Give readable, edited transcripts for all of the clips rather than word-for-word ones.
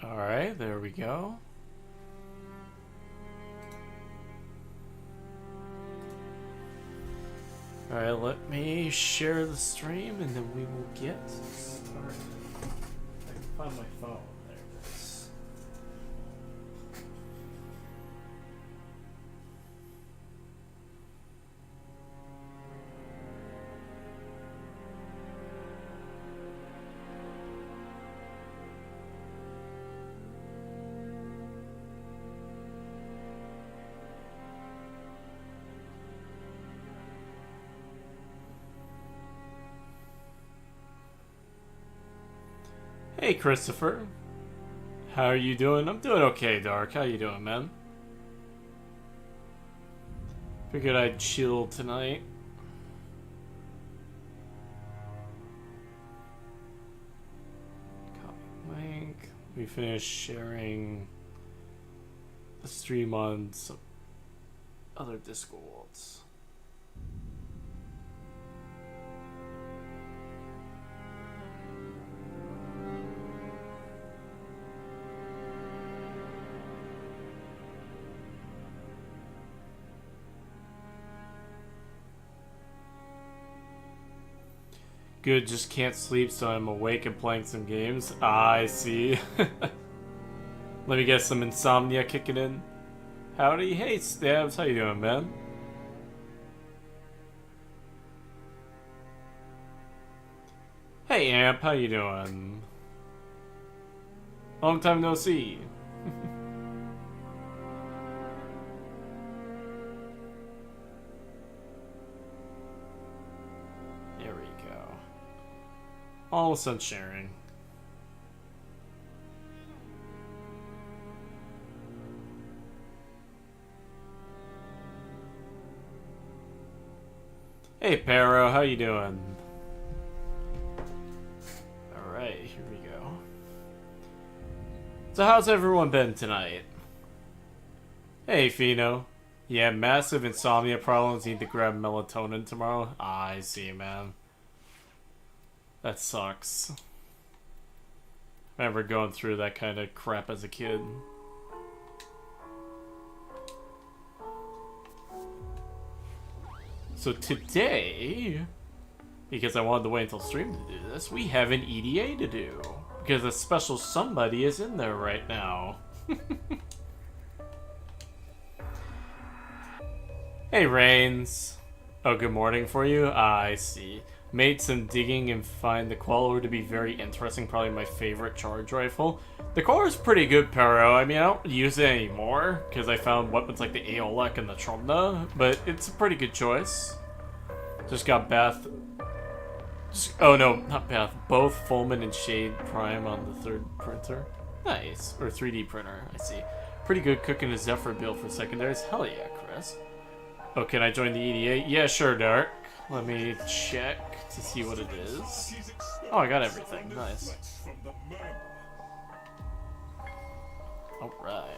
Alright, there we go. Alright, let me share the stream and then we will get started. I can find my phone. There it is. Hey Christopher, how are you doing? I'm doing okay, Dark. How you doing, man? Figured I'd chill tonight. Copy link. We finished sharing the stream on some other Discords. Good, just can't sleep, so I'm awake and playing some games. I see. Let me get some insomnia kicking in. Howdy, hey Stabs, how you doing, man? Hey Amp, how you doing? Long time no see. All of a sudden sharing. Hey Pero, how you doing? Alright, here we go. So how's everyone been tonight? Hey Fino. Yeah, massive insomnia problems, need to grab melatonin tomorrow. I see, man. That sucks. I remember going through that kind of crap as a kid. So today, because I wanted to wait until stream to do this, we have an EDA to do. Because a special somebody is in there right now. Hey Rains. Oh, good morning for you? I see. Made some digging and find the Queller to be very interesting, probably my favorite charge rifle. The Queller is pretty good, Pero. I mean, I don't use it anymore, because I found weapons like the Aolek and the Trumna, but it's a pretty good choice. Just got Bath... Oh no, not Bath. Both Fulman and Shade Prime on the third printer. Nice. Or 3D printer, I see. Pretty good cooking a Zephyr build for secondaries. Hell yeah, Chris. Oh, can I join the EDA? Yeah, sure, Dark. Let me check to see what it is. Oh, I got everything. Nice. Alright.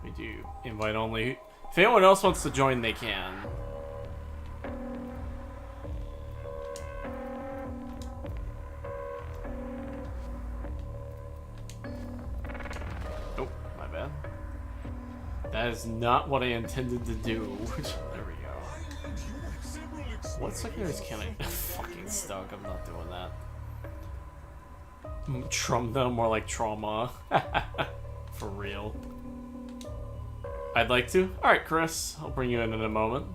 We do invite only. If anyone else wants to join, they can. Oh, my bad. That is not what I intended to do. There we go. What secondaries can I... Fucking stuck, I'm not doing that. Trumna, more like trauma. For real. I'd like to. Alright, Chris. I'll bring you in a moment.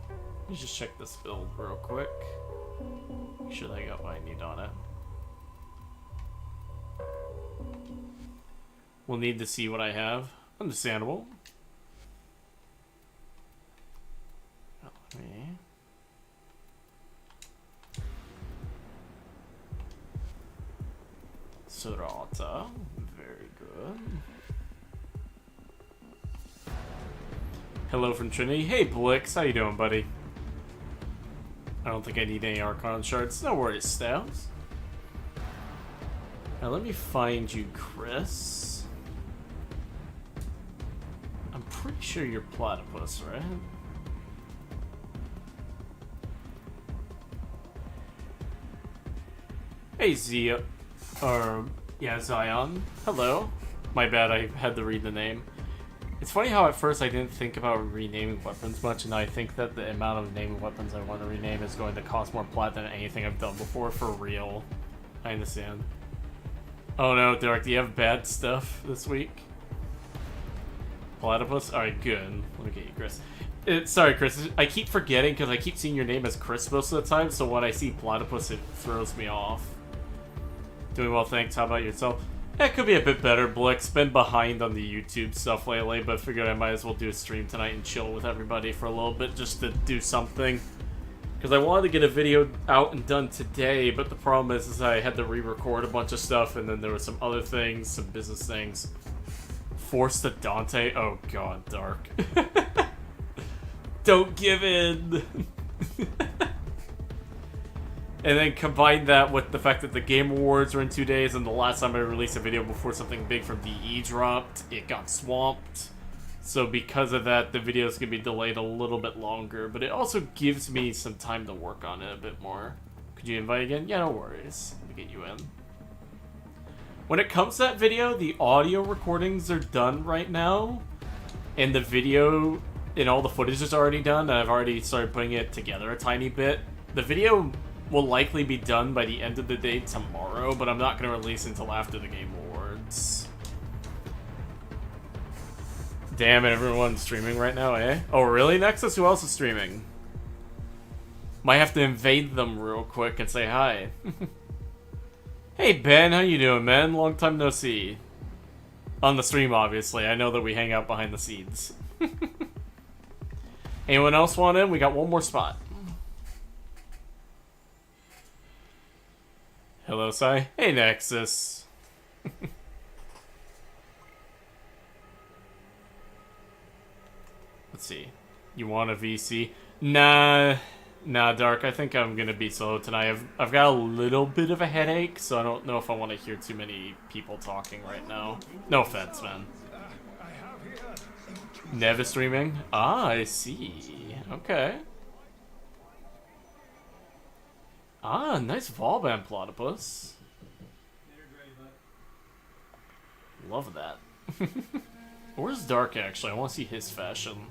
Let me just check this build real quick. Make sure that I got what I need on it. We'll need to see what I have. Understandable. Okay. Sorata. Very good. Hello from Trinity. Hey Blix, how you doing, buddy? I don't think I need any Archon shards. No worries, Stabs. Now let me find you, Chris. I'm pretty sure you're Platypus, right? Hey Zia, or Yeah, Zion. Hello. My bad, I had to read the name. It's funny how at first I didn't think about renaming weapons much, and I think that the amount of naming weapons I want to rename is going to cost more plat than anything I've done before, for real. I understand. Oh no, Derek, do you have bad stuff this week? Platypus? Alright, good. Let me get you, Chris. Sorry, Chris. I keep forgetting because I keep seeing your name as Chris most of the time, so when I see Platypus, it throws me off. Doing well, thanks. How about yourself? It could be a bit better, Blix. Been behind on the YouTube stuff lately, but figured I might as well do a stream tonight and chill with everybody for a little bit just to do something. Because I wanted to get a video out and done today, but the problem is I had to re-record a bunch of stuff, and then there were some other things, some business things. Forced to Dante? Oh god, Dark. Don't give in! And then combine that with the fact that the Game Awards are in 2 days, and the last time I released a video before something big from DE dropped, it got swamped. So because of that, the video's gonna be delayed a little bit longer, but it also gives me some time to work on it a bit more. Could you invite again? Yeah, no worries. Let me get you in. When it comes to that video, the audio recordings are done right now, and the video and all the footage is already done, and I've already started putting it together a tiny bit. The video will likely be done by the end of the day tomorrow, but I'm not going to release until after the Game Awards. Damn it, everyone's streaming right now, eh? Oh, really, Nexus? Who else is streaming? Might have to invade them real quick and say hi. Hey, Ben, how you doing, man? Long time no see. On the stream, obviously. I know that we hang out behind the scenes. Anyone else want in? We got one more spot. Hello, Sai. Hey, Nexus. Let's see. You want a VC? Nah, Dark. I think I'm gonna be solo tonight. I've got a little bit of a headache, so I don't know if I want to hear too many people talking right now. No offense, man. Never streaming? Ah, I see. Okay. Ah, nice Volband Platypus. Love that. Where's Dark, actually? I want to see his fashion.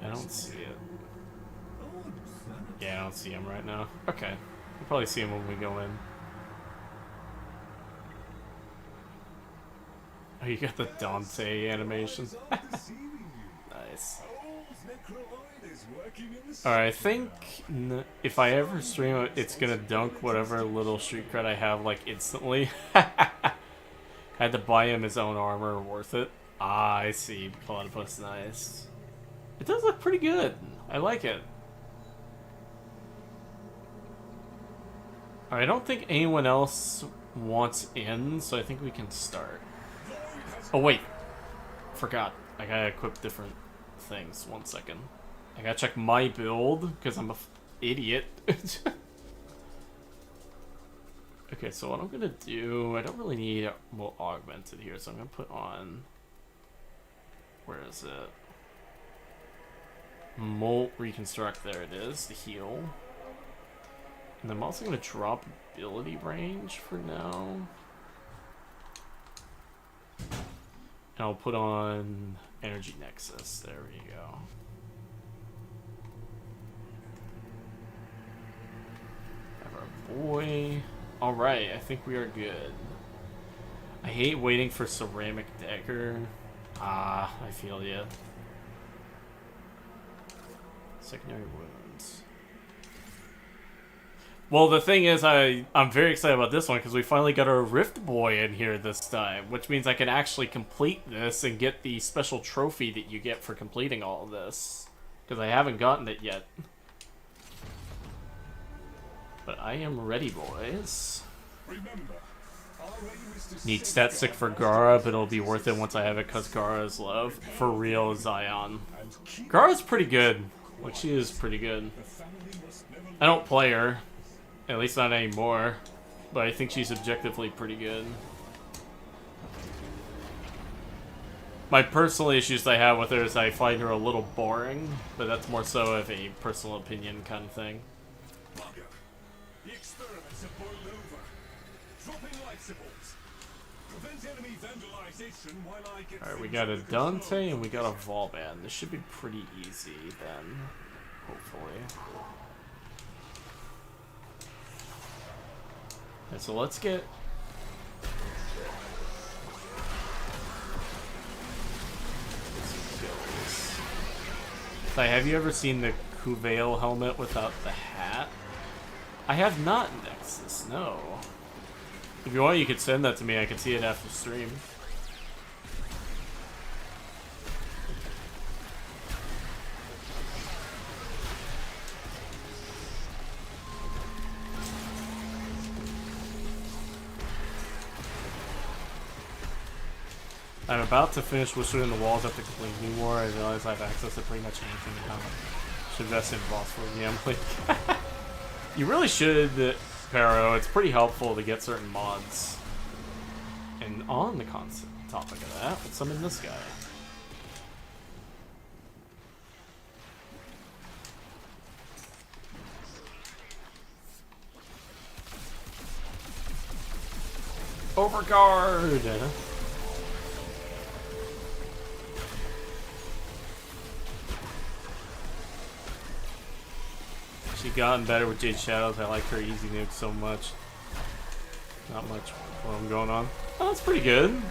I don't see it. Yeah, I don't see him right now. Okay. We'll probably see him when we go in. Oh, you got the Dante animation. Nice. Alright, I think if I ever stream it, it's gonna dunk whatever little street cred I have, like, instantly. I had to buy him his own armor, worth it. Ah, I see. Platypus, nice. It does look pretty good. I like it. Alright, I don't think anyone else wants in, so I think we can start. Oh, wait. Forgot. I gotta equip different things. 1 second. I gotta check my build, because I'm an idiot. Okay, so what I'm gonna do... I don't really need augmented here, so I'm gonna put on... Where is it? Molt reconstruct, there it is, the heal. And I'm also going to drop ability range for now. And I'll put on energy nexus, there we go. Have our boy. Alright, I think we are good. I hate waiting for ceramic dagger. Ah, I feel ya. Secondary wounds. Well, the thing is, I'm very excited about this one because we finally got our Rift Boy in here this time, which means I can actually complete this and get the special trophy that you get for completing all of this, because I haven't gotten it yet. But I am ready, boys. Need stat stick for Gara, but it'll be worth it once I have it because Gara is love. For real, Zion. Gara's pretty good. Like, she is pretty good. I don't play her. At least not anymore. But I think she's objectively pretty good. My personal issues I have with her is I find her a little boring. But that's more so of a personal opinion kind of thing. Alright, we got a Dante and we got a Volban. This should be pretty easy then, hopefully. Okay, so let's get... Have you ever seen the Kuveil helmet without the hat? I have not, Nexus, no. If you want, you could send that to me. I could see it after stream. I'm about to finish whistling the walls after completing New War. I realize I have access to pretty much anything now. Should invest in boss for gambling. You really should, Pero. It's pretty helpful to get certain mods. And on the topic of that, let's summon this guy. Overguard! She's gotten better with Jade Shadows. I like her easy nuke so much. Not much problem going on. Oh, that's pretty good.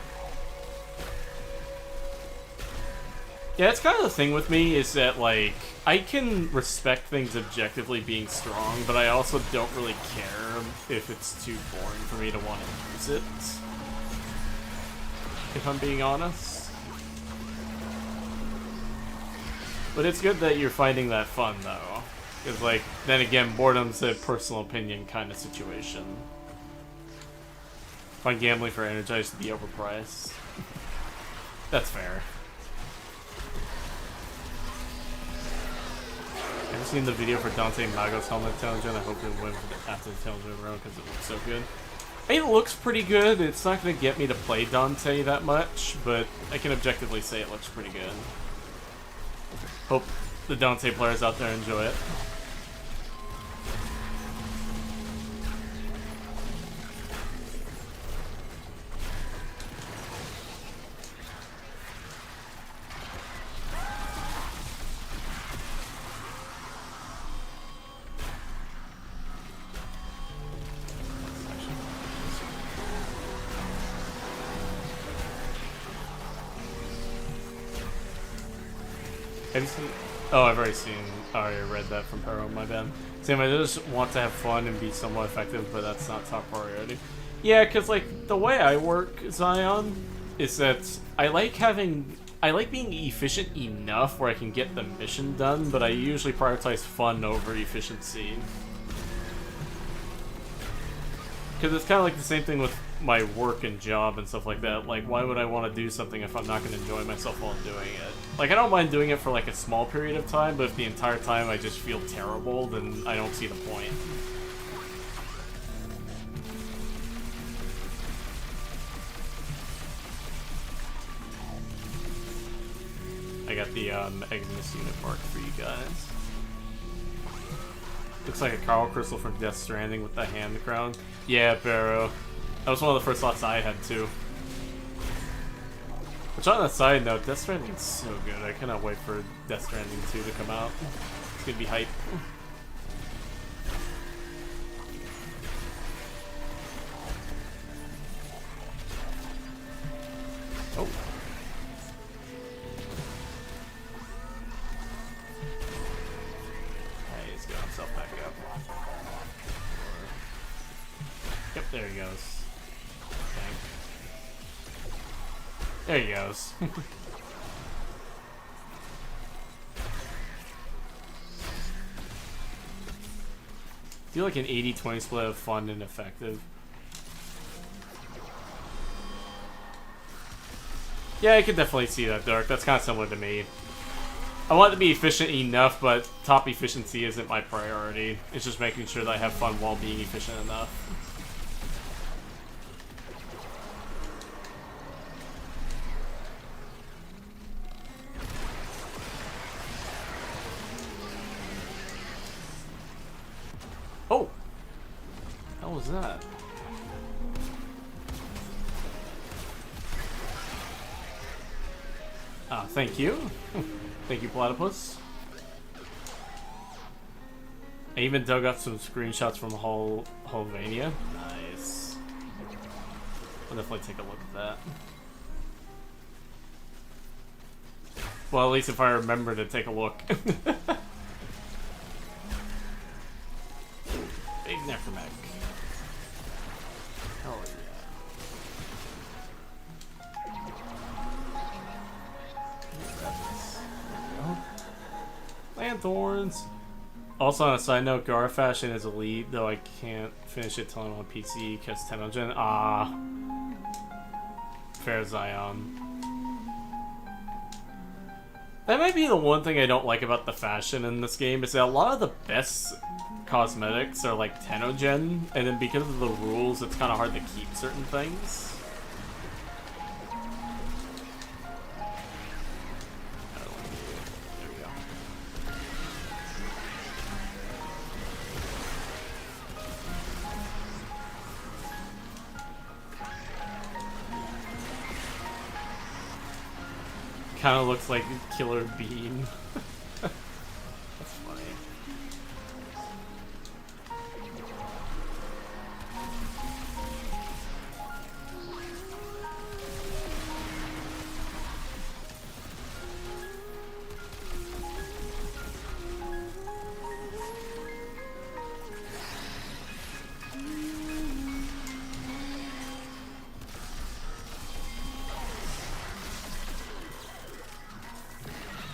Yeah, it's kind of the thing with me is that, like, I can respect things objectively being strong, but I also don't really care if it's too boring for me to want to use it. If I'm being honest. But it's good that you're finding that fun, though. Because, like, then again, boredom's a personal opinion kind of situation. Find gambling for Energize to be overpriced. That's fair. Have you seen the video for Dante Mago's helmet challenge? And I hope it wins after the challenge went around because it looks so good. It looks pretty good. It's not going to get me to play Dante that much, but I can objectively say it looks pretty good. Hope the Dante players out there enjoy it. Have you seen? Oh, I've already seen. I already read that from Pero. My bad. Sam, I just want to have fun and be somewhat effective, but that's not top priority. Yeah, because like the way I work, Zion, is that I like being efficient enough where I can get the mission done, but I usually prioritize fun over efficiency. Because it's kind of like the same thing with my work and job and stuff like that. Like, why would I want to do something if I'm not going to enjoy myself while I'm doing it? Like, I don't mind doing it for like a small period of time, but if the entire time I just feel terrible, then I don't see the point. I got the Agnes unit mark for you guys. Looks like a Carl Crystal from Death Stranding with the hand crown. Yeah, Barrow. That was one of the first thoughts I had too. Which on that side note, Death Stranding is so good. I cannot wait for Death Stranding 2 to come out. It's gonna be hype. Oh. He's got himself back up. Yep, there he goes. There he goes. I feel like an 80-20 split of fun and effective. Yeah, I could definitely see that, Dark. That's kind of similar to me. I want it to be efficient enough, but top efficiency isn't my priority. It's just making sure that I have fun while being efficient enough. Oh! hell was that? Ah, thank you. Thank you, Platypus. I even dug up some screenshots from Hulvania. Nice. I'll definitely take a look at that. Well, at least if I remember to take a look. Big necromech. Hell yeah. Lanthorns. Also, on a side note, Gara Fashion is elite, though I can't finish it till I'm on PC because 10 gen. Ah. Fair Zion. That might be the one thing I don't like about the fashion in this game, is that a lot of the best cosmetics are like 10 gen, and then because of the rules, it's kind of hard to keep certain things. Kind of looks like Killer Beam. That's funny.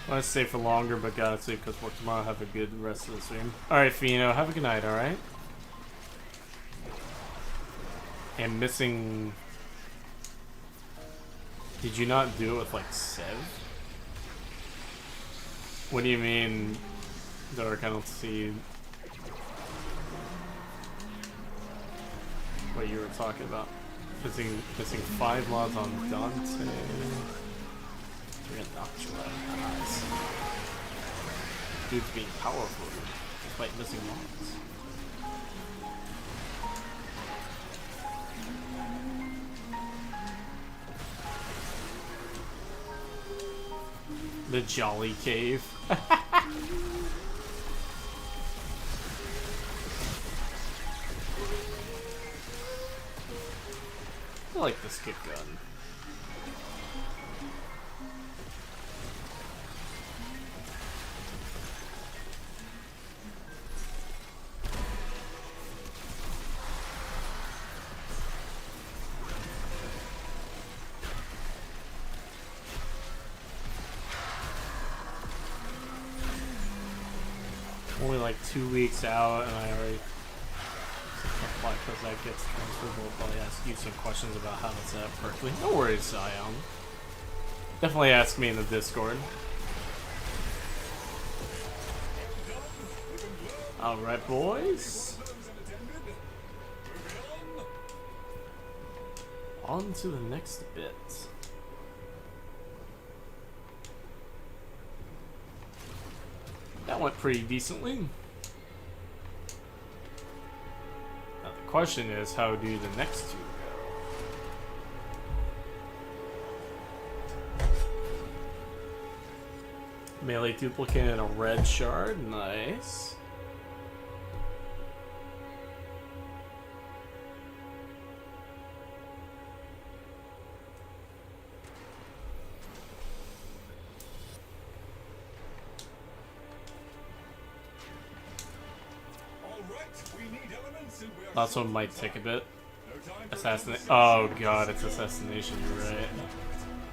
I want to stay for longer, but gotta sleep because work tomorrow. Have a good rest of the stream. Alright, Fino, have a good night, alright? And missing... Did you not do it with, like, Sev? What do you mean, Dark? I don't see what you were talking about. Missing 5 mods on Dante. Nice. Dude's being powerful despite missing mods. The Jolly Cave. I like the skip gun. Only like 2 weeks out, and I already apply because that gets transferable. I'll probably ask you some questions about how to set up correctly. No worries, Zion. Definitely ask me in the Discord. Alright, boys. On to the next bit. That went pretty decently. Now the question is, how do the next two go? Melee duplicate and a red shard, nice. Last one might take a bit. Assassinate. Oh god, it's assassination, you're right.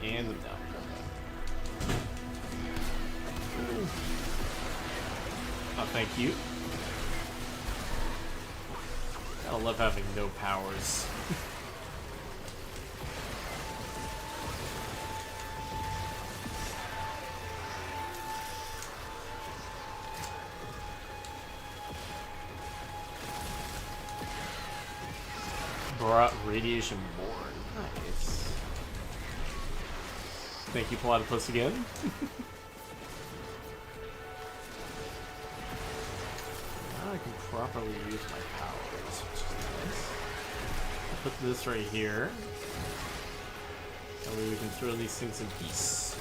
And the down. Oh, thank you. I love having no powers. Brought Radiation Born. Nice. Thank you, Platypus, again. can properly use my powers, which is nice. I'll put this right here. That way we can throw these things in peace.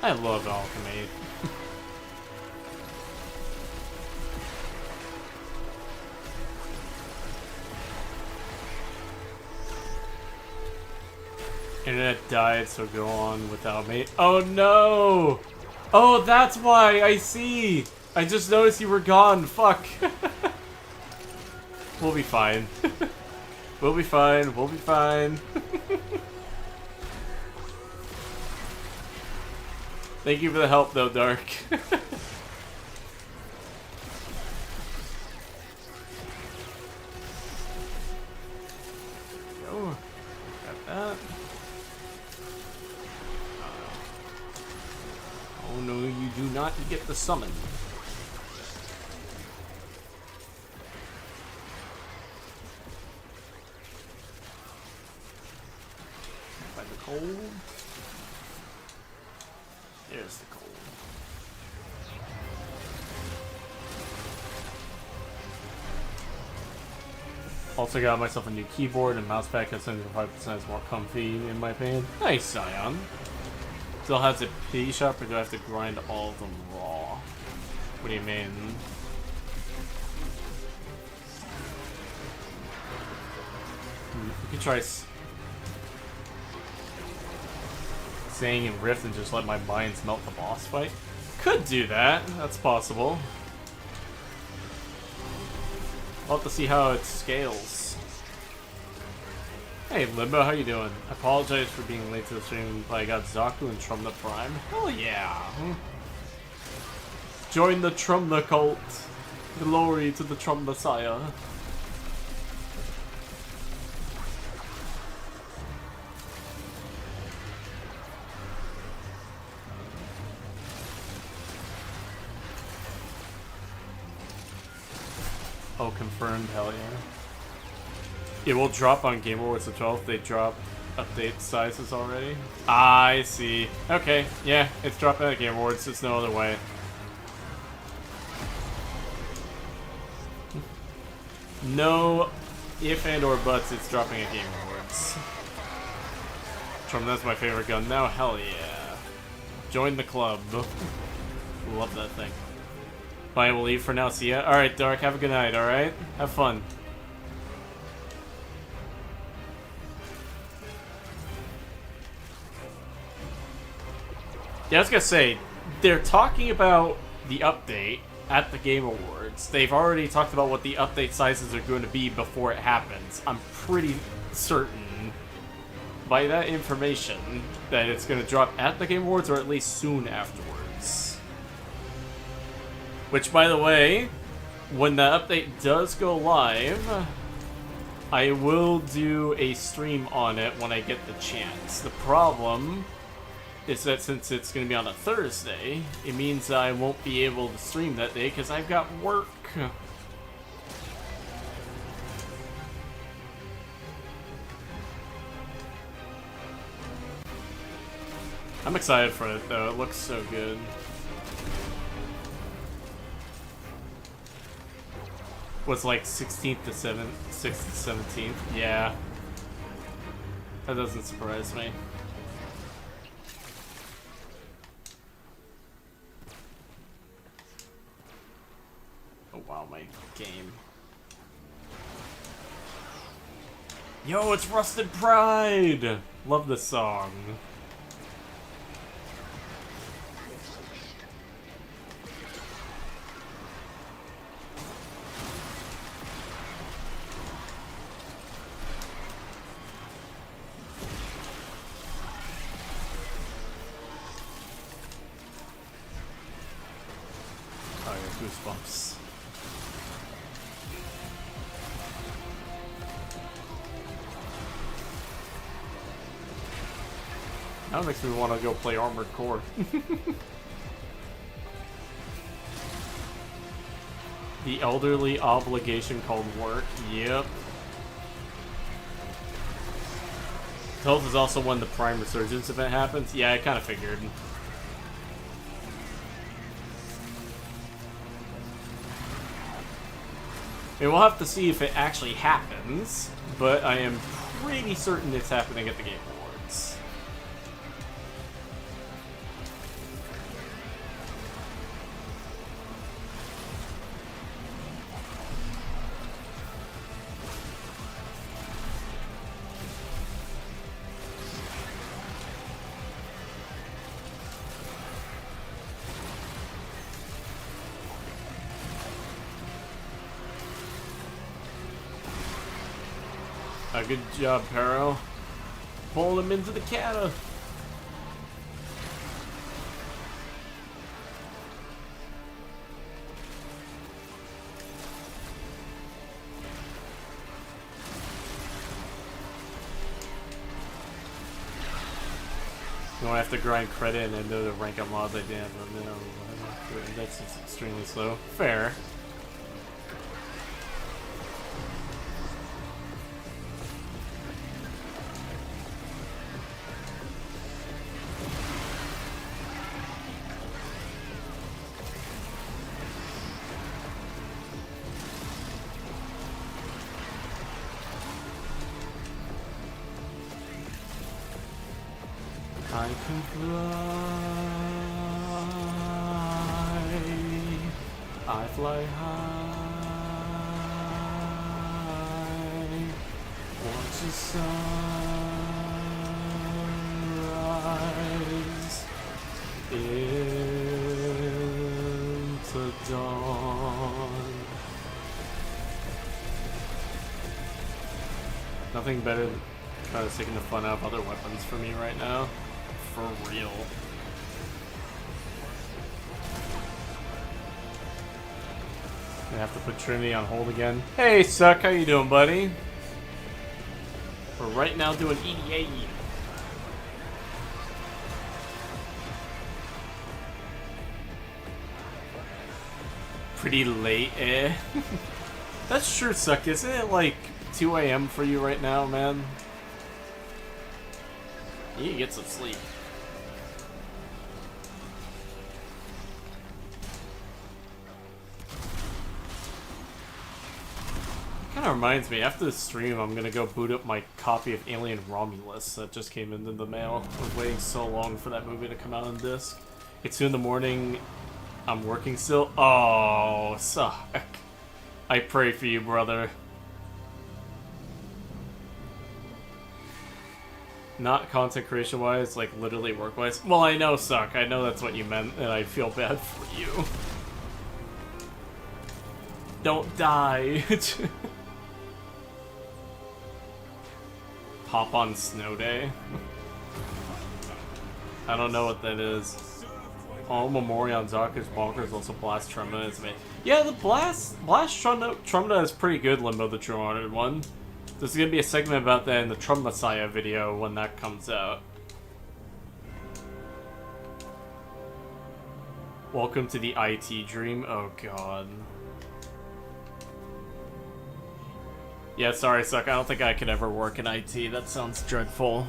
I love alchemy. Internet died, so go on without me. Oh no! Oh, that's why! I see! I just noticed you were gone. Fuck. We'll be fine. We'll be fine. We'll be fine. Thank you for the help, though, Dark. Go. Got that. Oh no, you do not get the summon. By the cold. There's the cold. Also got myself a new keyboard and mouse pad because 75% is more comfy in my opinion. Nice, Scion. Still has a pea shop, or do I have to grind all of them raw? What do you mean? You can try saying in Rift and just let my minds melt the boss fight. Could do that. That's possible. I'll have to see how it scales. Hey Limbo, how you doing? I apologize for being late to the stream, but I got Zaku and Trumna Prime. Hell yeah! Join the Trumna cult. Glory to the Trumna Sire. Oh, confirmed, hell yeah. It will drop on Game Awards the 12th. They drop update sizes already. I see. Okay, yeah, it's dropping at Game Awards. There's no other way. No if and or buts, it's dropping at Game Awards. Trump, that's my favorite gun now. Hell yeah. Join the club. Love that thing. I will leave for now. See ya. Alright, Dark. Have a good night, alright? Have fun. Yeah, I was gonna say, they're talking about the update at the Game Awards. They've already talked about what the update sizes are going to be before it happens. I'm pretty certain, by that information, that it's going to drop at the Game Awards or at least soon afterwards. Which, by the way, when the update does go live, I will do a stream on it when I get the chance. The problem is that since it's going to be on a Thursday, it means I won't be able to stream that day because I've got work. I'm excited for it though, it looks so good. What's like 16th to 7th, 6th to 17th? Yeah. That doesn't surprise me. Oh wow, my game. Yo, it's Rusted Pride! Love this song. Goosebumps. That makes me want to go play Armored Core. The elderly obligation called work. Yep. 12th is also when the Prime Resurgence event happens. Yeah, I kind of figured. And we'll have to see if it actually happens, but I am pretty certain it's happening at the Game Awards. Good job, Perro. Pull him into the kata. You don't have to grind credit and know the rank up mods I did. That's extremely slow. Fair. I can fly, I fly high, watch the sunrise into dawn. Nothing better than kind of taking the fun out of other weapons for me right now. For real. I have to put Trinity on hold again. Hey, Suck, how you doing, buddy? We're right now doing EDA. Pretty late, eh? That's true, Suck. Isn't it like 2 AM for you right now, man? You need to get some sleep. Kind of reminds me, after the stream, I'm gonna go boot up my copy of Alien Romulus that just came into the mail. I was waiting so long for that movie to come out on disc. It's 2 in the morning. I'm working still. Oh, Suck. I pray for you, brother. Not content creation wise, like literally work wise. Well, I know, Suck. I know that's what you meant, and I feel bad for you. Don't die. Hop on Snow Day. I don't know what that is. Oh, Memorial on Zaka's bonkers. Also, Blast Tremda is made. Yeah, the Blast Tremda is pretty good. Limbo the True Honored one. There's gonna be a segment about that in the Trump Messiah video when that comes out. Welcome to the IT dream. Oh god. Yeah, sorry, Suck. I don't think I could ever work in IT. That sounds dreadful.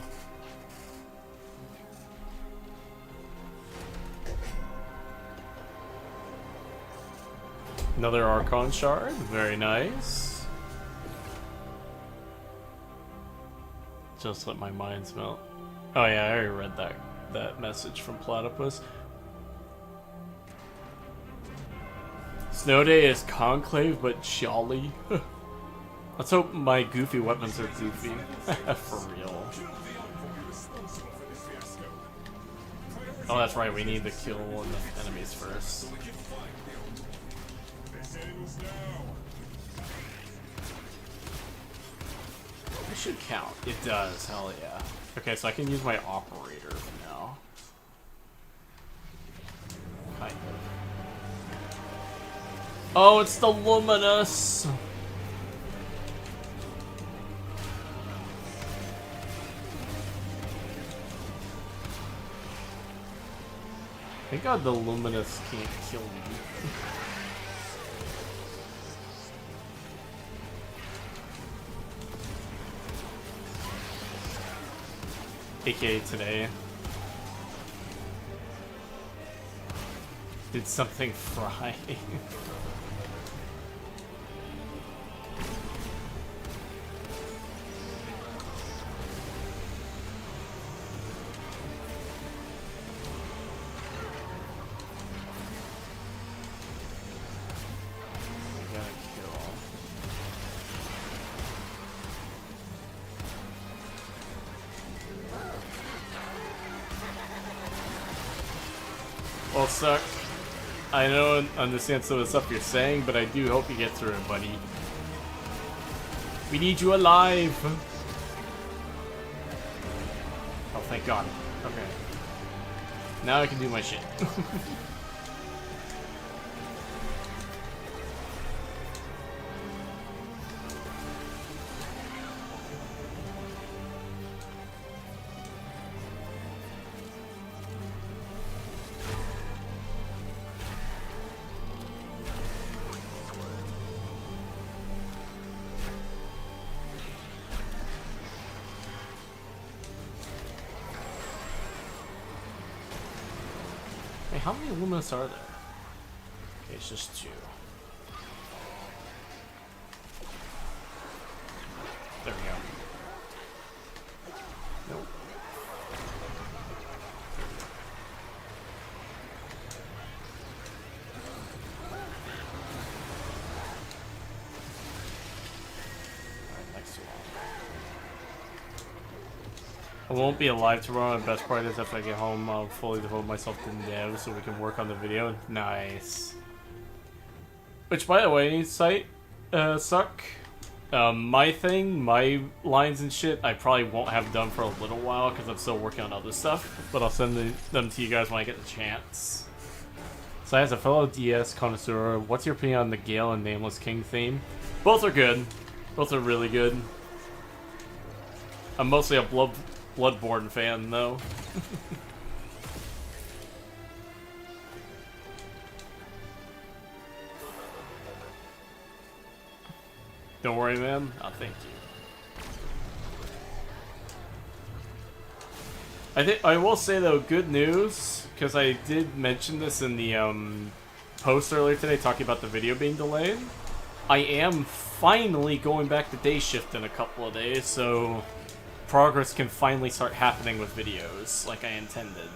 Another Archon Shard. Very nice. Just let my mind melt. Oh yeah, I already read that message from Platypus. Snow Day is conclave but jolly. Let's hope my goofy weapons are goofy. For real. Oh, that's right, we need to kill one of the enemies first. It should count. It does, hell yeah. Okay, so I can use my operator now. Kind of. Oh, it's the Luminous! god the Luminous can't kill me. AKA today. Did something fry? Well, Suck, I don't understand some of the stuff you're saying, but I do hope you get through it, buddy. We need you alive! Oh, thank God. Okay. Now I can do my shit. Hey, how many Luminous are there? Okay, it's just 2. There we go. Nope. Alright, next one. I won't be alive tomorrow. The best part is if I get home, I'll fully devote myself to dev so we can work on the video. Nice. Which, by the way, Suck. My thing, my lines and shit, I probably won't have done for a little while because I'm still working on other stuff. But I'll send them to you guys when I get the chance. So as a fellow DS connoisseur, what's your opinion on the Gale and Nameless King theme? Both are good. Both are really good. I'm mostly a Bloodborne fan, though. Don't worry, man. Oh, thank you. I will say though, good news, because I did mention this in the post earlier today, talking about the video being delayed. I am finally going back to day shift in a couple of days, so progress can finally start happening with videos, like I intended.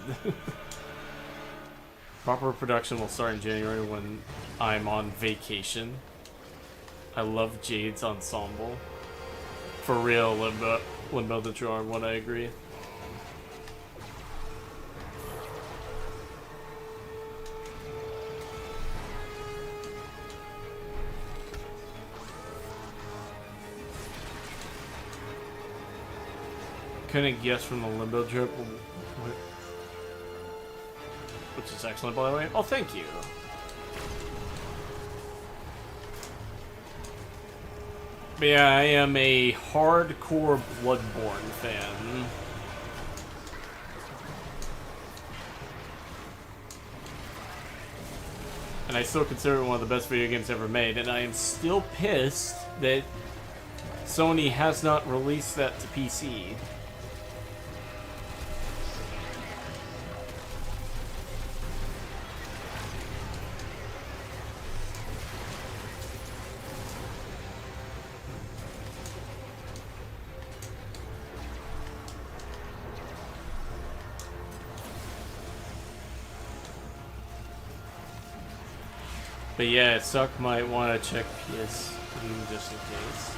Proper production will start in January when I'm on vacation. I love Jade's ensemble. For real, Limbo the Jar one, I agree. Couldn't guess from the Limbo drip, which is excellent, by the way. Oh, thank you. But yeah, I am a hardcore Bloodborne fan. And I still consider it one of the best video games ever made, and I am still pissed that Sony has not released that to PC. But yeah, Suck might want to check PS just in case.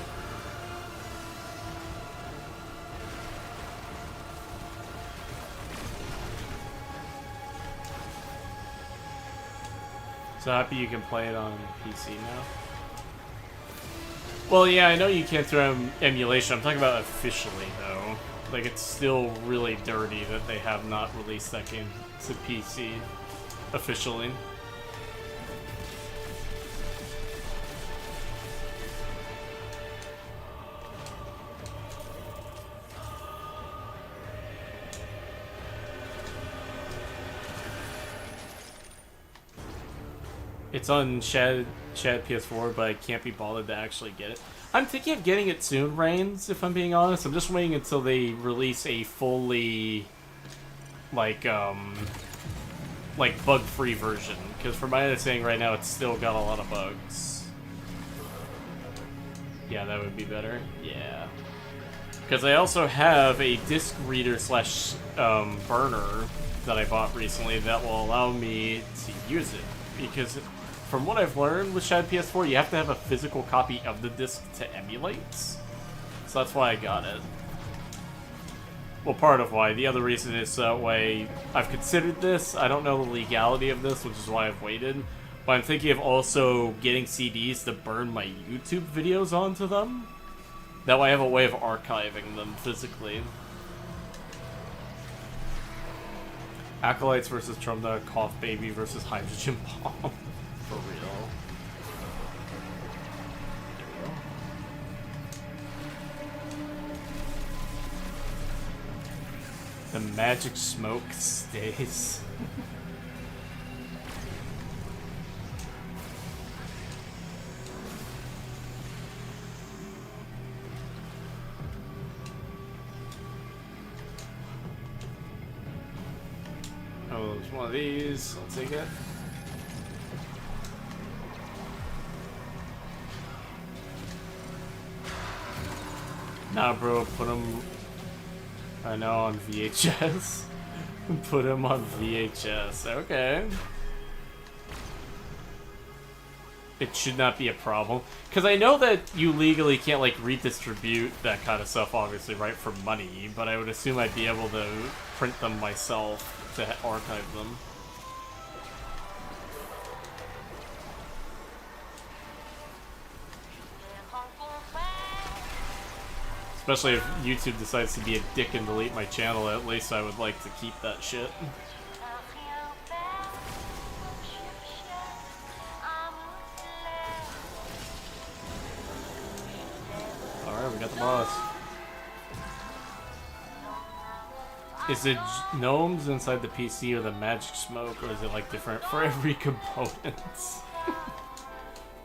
So happy you can play it on PC now. Well, yeah, I know you can't throw emulation. I'm talking about officially, though. Like, it's still really dirty that they have not released that game to PC officially. It's on Shad PS4, but I can't be bothered to actually get it. I'm thinking of getting it soon, Reigns, if I'm being honest. I'm just waiting until they release a fully, like bug-free version. Because from my understanding right now, it's still got a lot of bugs. Yeah, that would be better. Yeah. Because I also have a disc reader slash burner that I bought recently that will allow me to use it. Because from what I've learned with Shad PS4, you have to have a physical copy of the disc to emulate. So that's why I got it. Well, part of why. The other reason is that way I've considered this. I don't know the legality of this, which is why I've waited. But I'm thinking of also getting CDs to burn my YouTube videos onto them. That way I have a way of archiving them physically. Acolytes versus Trumda, Cough Baby versus Hydrogen Bomb. For real. The magic smoke stays. Oh, there's one of these. I'll take it. Nah, bro, put them. I know, on VHS. Put him on VHS. Okay. It should not be a problem. Because I know that you legally can't, like, redistribute that kind of stuff, obviously, right, for money. But I would assume I'd be able to print them myself to archive them. Especially if YouTube decides to be a dick and delete my channel, at least I would like to keep that shit. Alright, we got the boss. Is it gnomes inside the PC or the magic smoke, or is it like different for every component?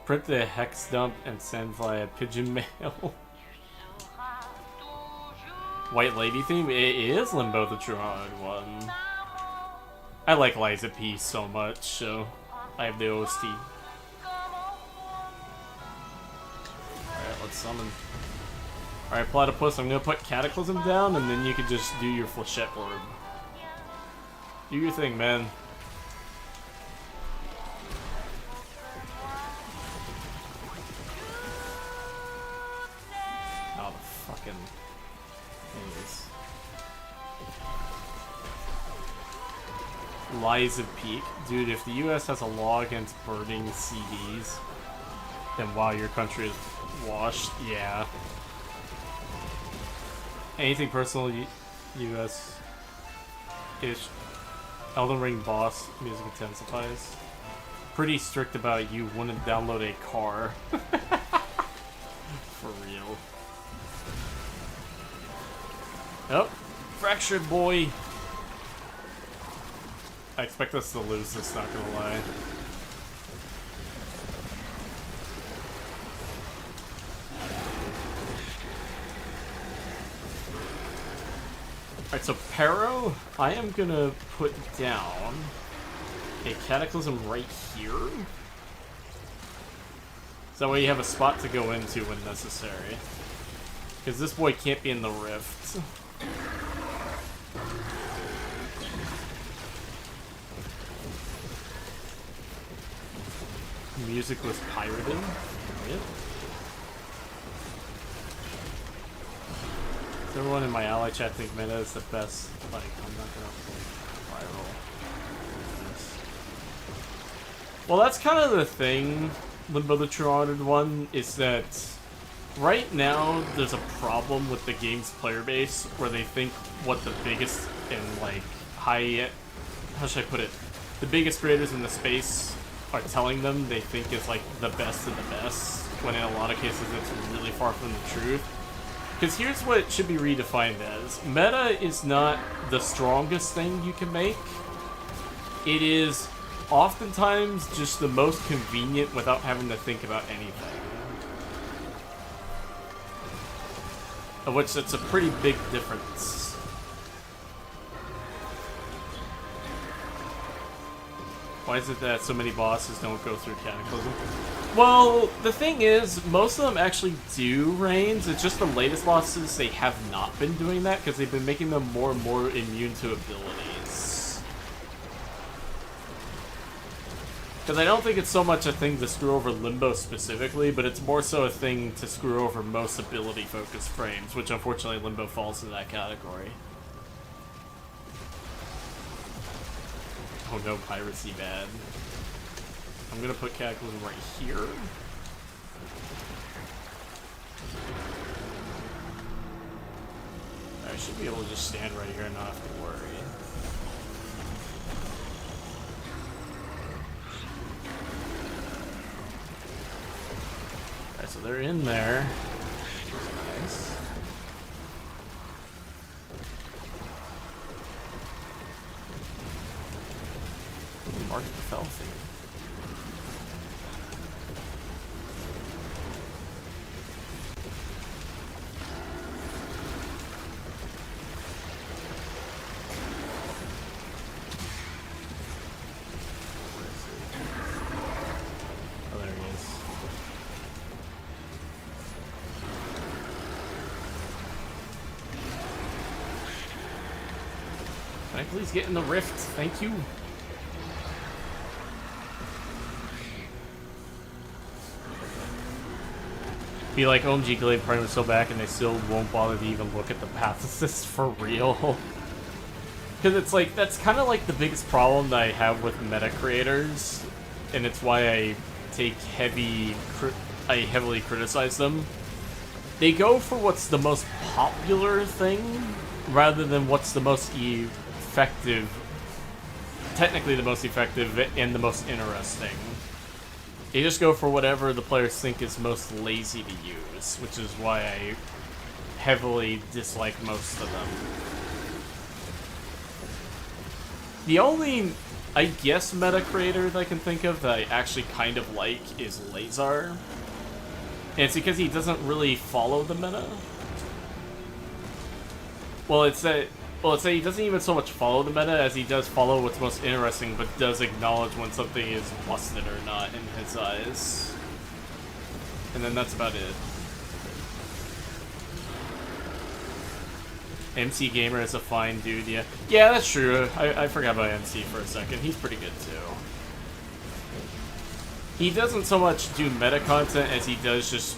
Print the hex dump and send via pigeon mail. White Lady theme? It is Limbo the True Haunted one. I like Liza P so much, so I have the OST. Alright, let's summon. Alright, Platypus, I'm gonna put Cataclysm down, and then you can just do your Flechette Orb. Do your thing, man. Oh, the fucking... Lies of Peak. Dude, if the US has a law against burning CDs, then wow, your country is washed. Yeah. Anything personal, US ish. Elden Ring boss music intensifies. Pretty strict about you wouldn't download a car. For real. Oh, fractured boy. I expect us to lose this, not gonna lie. Alright, so Pero, I am gonna put down a Cataclysm right here. So that way you have a spot to go into when necessary. Because this boy can't be in the rift. Music was pirated. Yep. So everyone in my ally chat think meta is the best. Like, I'm not gonna viral. Well, that's kind of the thing. Limbo the True Haunted one is that right now there's a problem with the game's player base where they think what the biggest and like high, how should I put it, the biggest creators in the space are telling them they think is like the best of the best, when in a lot of cases it's really far from the truth. Because here's what it should be redefined as. Meta is not the strongest thing you can make. It is oftentimes just the most convenient without having to think about anything. Of which that's a pretty big difference. Why is it that so many bosses don't go through Cataclysm? Well, the thing is, most of them actually do Reigns. It's just the latest bosses, they have not been doing that because they've been making them more and more immune to abilities. Because I don't think it's so much a thing to screw over Limbo specifically, but it's more so a thing to screw over most ability-focused frames, which unfortunately Limbo falls in that category. Oh no, piracy bad. I'm gonna put Cataclysm right here. I should be able to just stand right here and not have to worry. Alright, so they're in there. Nice. Mark the fell thing. Oh, there he is. Can I please get in the rift? Thank you. Be like, OMG, Glade Prime is so back and they still won't bother to even look at the path assist for real. Because it's like, that's kind of like the biggest problem that I have with meta creators, and it's why I take I heavily criticize them. They go for what's the most popular thing, rather than what's the most effective, technically the most effective and the most interesting. They just go for whatever the players think is most lazy to use, which is why I heavily dislike most of them. The only, I guess, meta creator that I can think of that I actually kind of like is Lazar. And it's because he doesn't really follow the meta. Well, it's that he doesn't even so much follow the meta as he does follow what's most interesting, but does acknowledge when something is busted or not in his eyes. And then that's about it. MC Gamer is a fine dude, yeah. Yeah, that's true. I forgot about MC for a second. He's pretty good too. He doesn't so much do meta content as he does just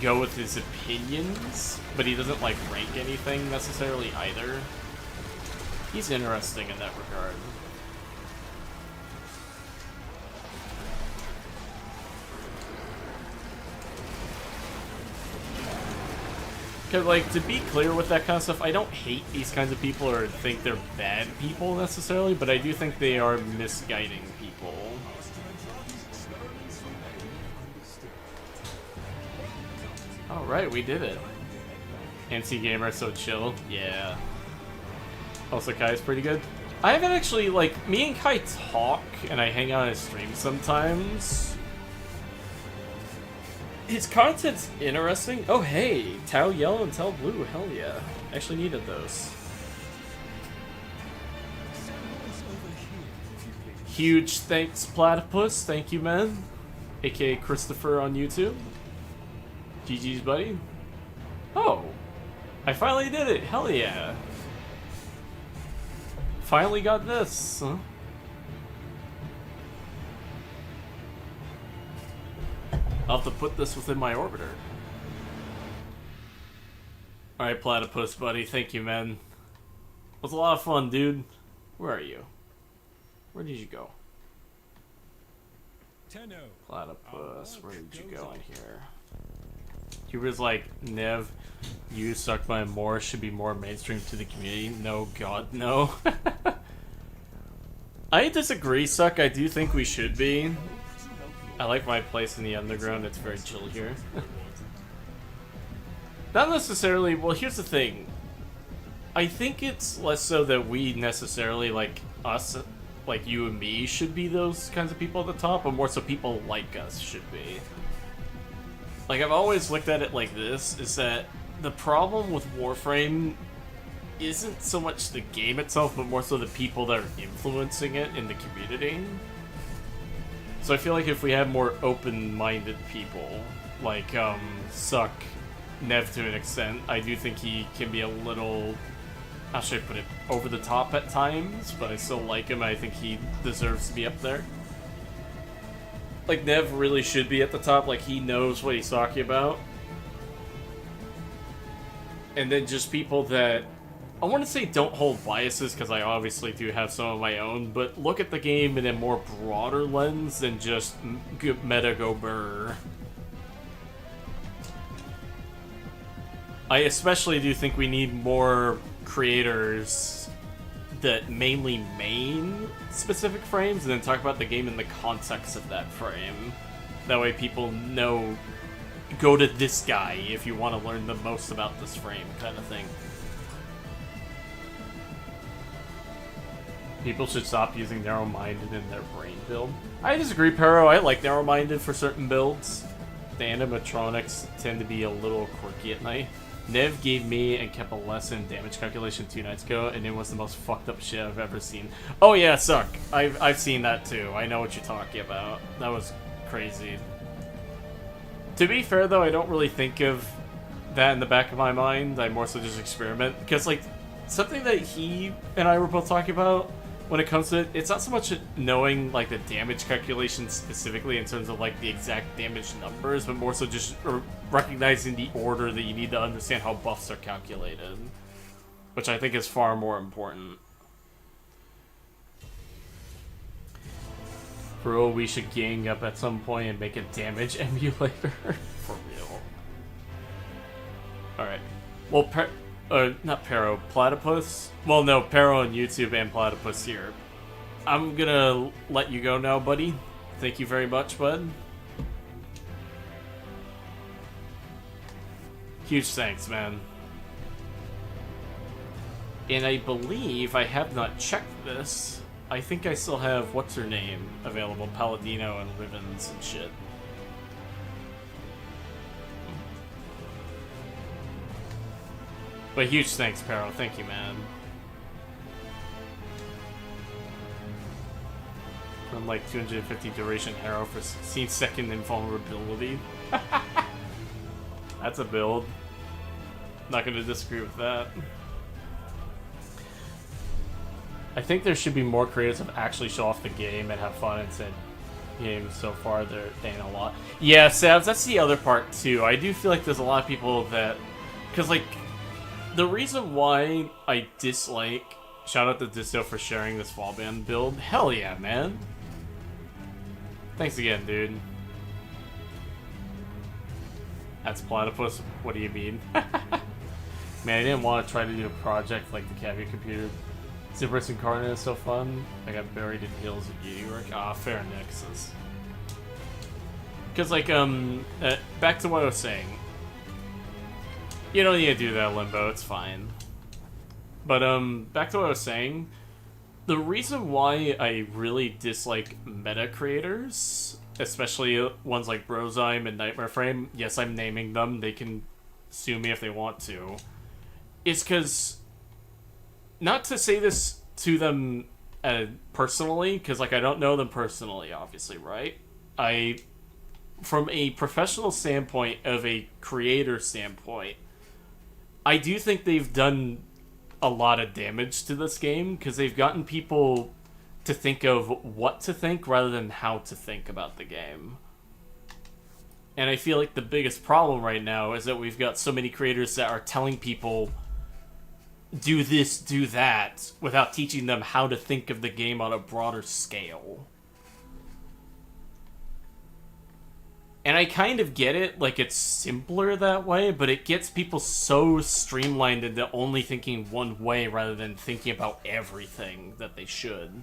go with his opinions, but he doesn't like rank anything necessarily either. He's interesting in that regard. Because, like, to be clear with that kind of stuff, I don't hate these kinds of people or think they're bad people necessarily, but I do think they are misguiding people. Alright, we did it. MC Gamer, so chill. Yeah. Also, Kai's pretty good. I haven't actually, like, me and Kai talk, and I hang out on his stream sometimes. His content's interesting. Oh, hey, Tau Yellow and Tau Blue, hell yeah. Actually needed those. Huge thanks, Platypus. Thank you, man. AKA Christopher on YouTube. GG's, buddy. Oh, I finally did it. Hell yeah. Finally got this. Huh? I'll have to put this within my orbiter. Alright, Platypus, buddy. Thank you, man. It was a lot of fun, dude. Where are you? Where did you go? Platypus, where did you go in here? He was like, Nev, you sucked by more should be more mainstream to the community. No, God, no. I disagree, Suck. I do think we should be. I like my place in the underground. It's very chill here. Not necessarily. Well, here's the thing. I think it's less so that we necessarily, like, us like you and me should be those kinds of people at the top, but more so people like us should be. Like, I've always looked at it like this, is that the problem with Warframe isn't so much the game itself, but more so the people that are influencing it in the community. So I feel like if we had more open-minded people, like, Suck, Nev to an extent, I do think he can be a little, how should I put it, over the top at times, but I still like him. I think he deserves to be up there. Like, Nev really should be at the top, like, he knows what he's talking about. And then just people that, I want to say don't hold biases, because I obviously do have some of my own, but look at the game in a more broader lens than just meta go burr. I especially do think we need more creators that mainly main specific frames and then talk about the game in the context of that frame. That way people know, go to this guy if you want to learn the most about this frame, kind of thing. People should stop using narrow-minded in their brain build. I disagree, Pero. I like narrow-minded for certain builds. The animatronics tend to be a little quirky at night. Nev gave me and kept a lesson damage calculation 2 nights ago, and it was the most fucked up shit I've ever seen. Oh yeah, Suck. I've seen that too. I know what you're talking about. That was crazy. To be fair though, I don't really think of that in the back of my mind. I more so just experiment. Because like, something that he and I were both talking about when it comes to it, it's not so much knowing like the damage calculations specifically in terms of like the exact damage numbers, but more so just recognizing the order that you need to understand how buffs are calculated, which I think is far more important. Bro, we should gang up at some point and make a damage emulator. For real. Alright. Well, not Pero, Platypus? Well, no, Pero on YouTube and Platypus here. I'm gonna let you go now, buddy. Thank you very much, bud. Huge thanks, man. And I believe I have not checked this. I think I still have, what's her name, available, Paladino and Ribbons and shit. But huge thanks, Pero. Thank you, man. From like 250 duration arrow for 16-second invulnerability. That's a build. Not gonna disagree with that. I think there should be more creators that actually show off the game and have fun and said games. So far there ain't a lot. Yeah, Sabs, that's the other part too. I do feel like there's a lot of people that, because like, the reason why I dislike, shout out to Disto for sharing this Fallband build. Hell yeah, man. Thanks again, dude. That's Platypus. What do you mean? Man, I didn't want to try to do a project like the Caviar Computer. Super Incarnate is so fun. I got buried in hills of Beauty Work. Ah, fair nexus. Because, like, back to what I was saying. You don't need to do that, Limbo. It's fine. But, back to what I was saying. The reason why I really dislike meta creators, especially ones like Brozyme and Nightmare Frame, yes, I'm naming them, they can sue me if they want to, is because, not to say this to them personally, because, like, I don't know them personally, obviously, right? From a professional standpoint, of a creator standpoint, I do think they've done a lot of damage to this game, because they've gotten people to think of what to think rather than how to think about the game. And I feel like the biggest problem right now is that we've got so many creators that are telling people do this, do that, without teaching them how to think of the game on a broader scale. And I kind of get it, like, it's simpler that way, but it gets people so streamlined into only thinking one way rather than thinking about everything that they should.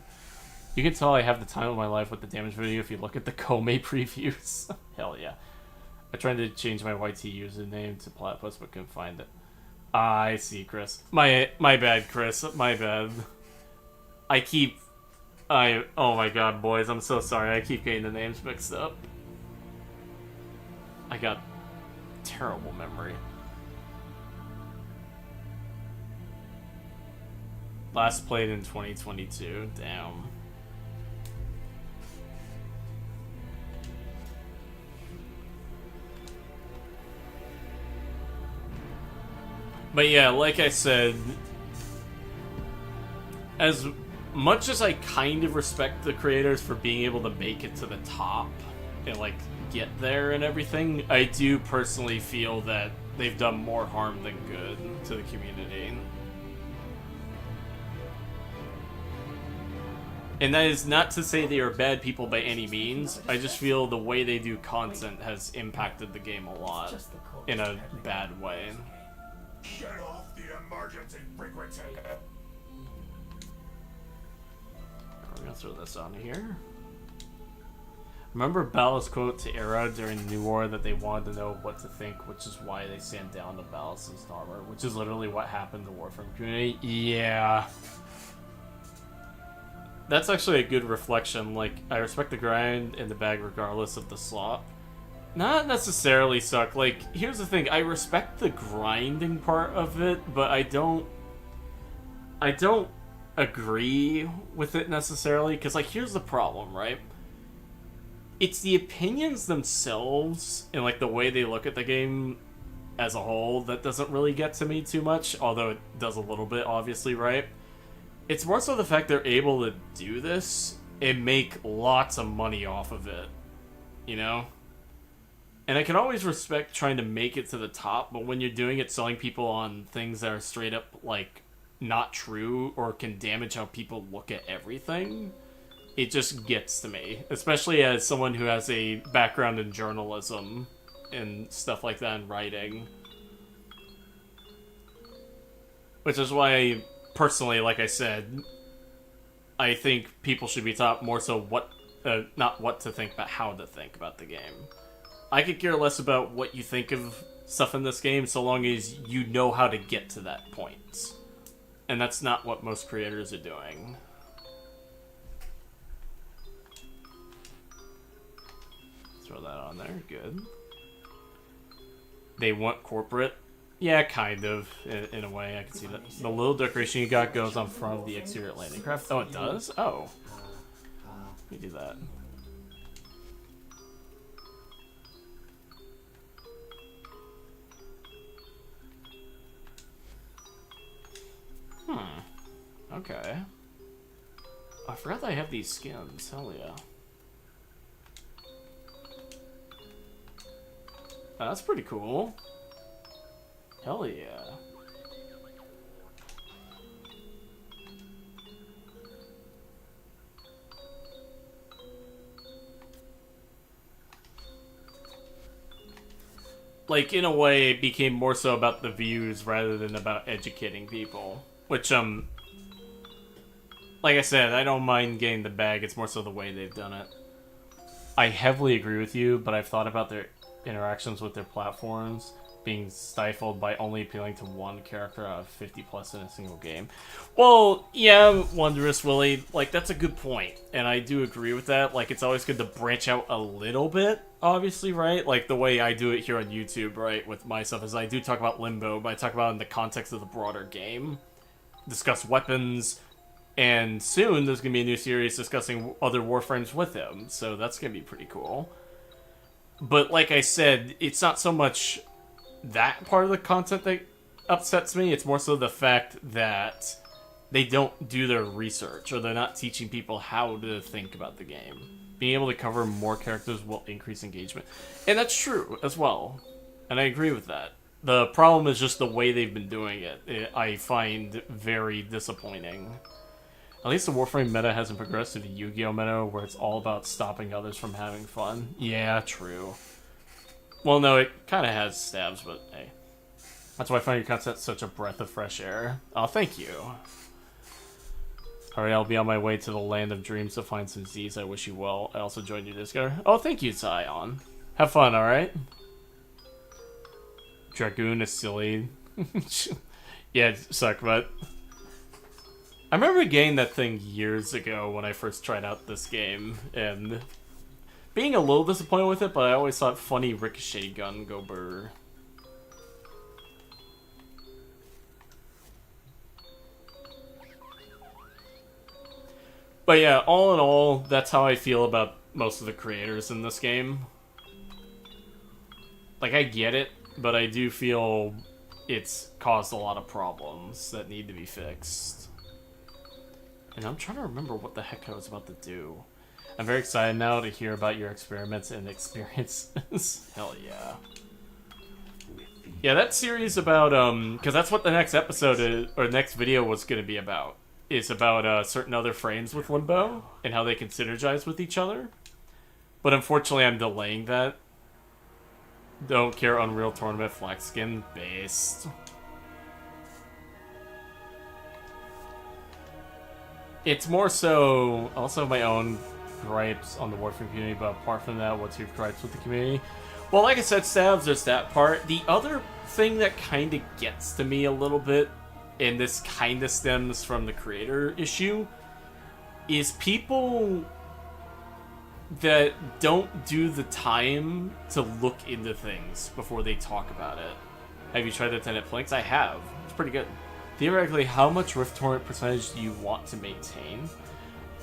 You can tell I have the time of my life with the damage video if you look at the Kome previews. Hell yeah. I tried to change my YT username to Platypus, but couldn't find it. I see, Chris. My bad, Chris. My bad. I keep Oh my god, boys, I'm so sorry. I keep getting the names mixed up. I got terrible memory. Last played in 2022. Damn. But yeah, like I said, as much as I kind of respect the creators for being able to make it to the top and like get there and everything, I do personally feel that they've done more harm than good to the community. And that is not to say they are bad people by any means. I just feel the way they do content has impacted the game a lot in a bad way. Shut off the emergency frequency. We're gonna throw this on here. Remember Ballas' quote to Era during the New War that they wanted to know what to think, which is why they sent down to Ballas' armor, which is literally what happened to the Warframe community? Yeah. That's actually a good reflection. Like, I respect the grind and the bag regardless of the slop. Not necessarily suck. Like, here's the thing. I respect the grinding part of it, but I don't agree with it necessarily. Because, like, here's the problem, right? It's the opinions themselves and, like, the way they look at the game as a whole that doesn't really get to me too much. Although it does a little bit, obviously, right? It's more so the fact they're able to do this and make lots of money off of it, you know? And I can always respect trying to make it to the top, but when you're doing it selling people on things that are straight up, like, not true or can damage how people look at everything, it just gets to me. Especially as someone who has a background in journalism and stuff like that in writing. Which is why personally, like I said, I think people should be taught more so not what to think, but how to think about the game. I could care less about what you think of stuff in this game, so long as you know how to get to that point. And that's not what most creators are doing. Throw that on there, good. They want corporate. Yeah, kind of, in a way, I can see that. The little decoration you got goes on front of the exterior landing craft. Oh, it does? Oh. Let me do that. Okay. I forgot that I have these skins. Hell yeah. Oh, that's pretty cool. Hell yeah. Like, in a way, it became more so about the views rather than about educating people. Which, like I said, I don't mind getting the bag, it's more so the way they've done it. I heavily agree with you, but I've thought about their interactions with their platforms being stifled by only appealing to one character out of 50 plus in a single game. Well, yeah, Wondrous Willie, like, that's a good point, and I do agree with that. Like, it's always good to branch out a little bit, obviously, right? Like, the way I do it here on YouTube, right, with my stuff is I do talk about Limbo, but I talk about it in the context of the broader game. Discuss weapons, and soon there's going to be a new series discussing other Warframes with him, so that's going to be pretty cool. But like I said, it's not so much that part of the content that upsets me, it's more so the fact that they don't do their research, or they're not teaching people how to think about the game. Being able to cover more characters will increase engagement. And that's true as well. And I agree with that. The problem is just the way they've been doing it. I find very disappointing. At least the Warframe meta hasn't progressed to the Yu-Gi-Oh meta, where it's all about stopping others from having fun. Yeah, true. Well, no, it kind of has stabs, but hey. That's why I find your content such a breath of fresh air. Oh, thank you. Alright, I'll be on my way to the land of dreams to find some Z's. I wish you well. I also joined your Discord. Oh, thank you, Zion. Have fun, alright? Dragoon is silly. Yeah, suck, but I remember getting that thing years ago when I first tried out this game, and being a little disappointed with it, but I always thought funny ricochet gun go burr. But yeah, all in all, that's how I feel about most of the creators in this game. Like, I get it, but I do feel it's caused a lot of problems that need to be fixed. And I'm trying to remember what the heck I was about to do. I'm very excited now to hear about your experiments and experiences. Hell yeah. Yeah, that series about, because that's what the next episode is, or next video was going to be about. Is about certain other frames with Limbo and how they can synergize with each other. But unfortunately, I'm delaying that. Don't care, Unreal Tournament flag skin based. It's more so also my own gripes on the Warframe community, but apart from that, what's your gripes with the community? Well, like I said, Stabs, there's that part. The other thing that kind of gets to me a little bit, and this kind of stems from the creator issue, is people that don't do the time to look into things before they talk about it. Have you tried the Tenet Planks? I have. It's pretty good. Theoretically, how much Rift Torrent percentage do you want to maintain?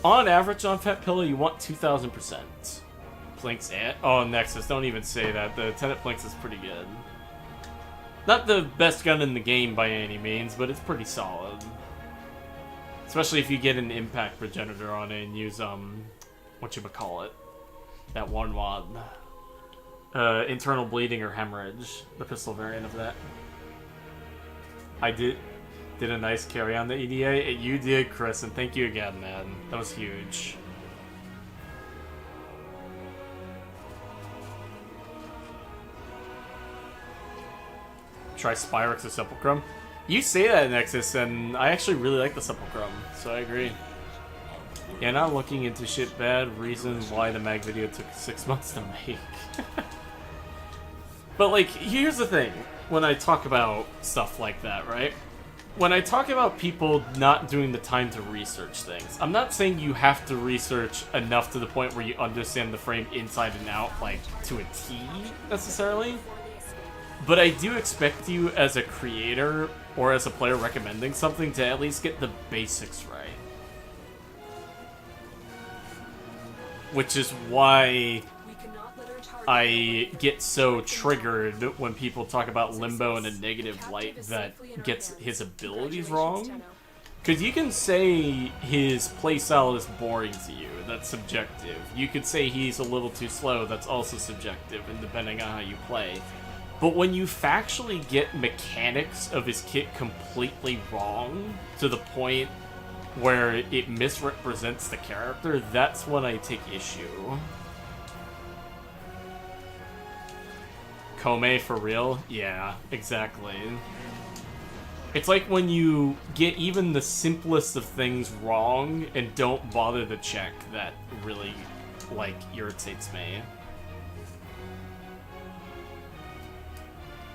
On average on Fat Pillow, you want 2,000%. Planks and... Oh, Nexus, don't even say that. The Tenet Planks is pretty good. Not the best gun in the game by any means, but it's pretty solid. Especially if you get an impact progenitor on it and use, whatchamacallit? That one mod. Internal bleeding or hemorrhage. The pistol variant of that. I did a nice carry on the EDA. You did, Chris, and thank you again, man. That was huge. Try Spyrex or Sepulchrum. You say that, Nexus, and I actually really like the Sepulchrum, so I agree. Yeah, not looking into shit bad reasons why the mag video took 6 months to make. But, like, here's the thing. When I talk about stuff like that, right? When I talk about people not doing the time to research things, I'm not saying you have to research enough to the point where you understand the frame inside and out, like, to a T, necessarily. But I do expect you, as a creator, or as a player recommending something, to at least get the basics right. Which is why I get so triggered when people talk about Limbo in a negative light that gets his abilities wrong. Because you can say his playstyle is boring to you, that's subjective. You could say he's a little too slow, that's also subjective, and depending on how you play. But when you factually get mechanics of his kit completely wrong, to the point where it misrepresents the character, that's when I take issue. Kome for real? Yeah, exactly. It's like when you get even the simplest of things wrong and don't bother to check, that really, like, irritates me.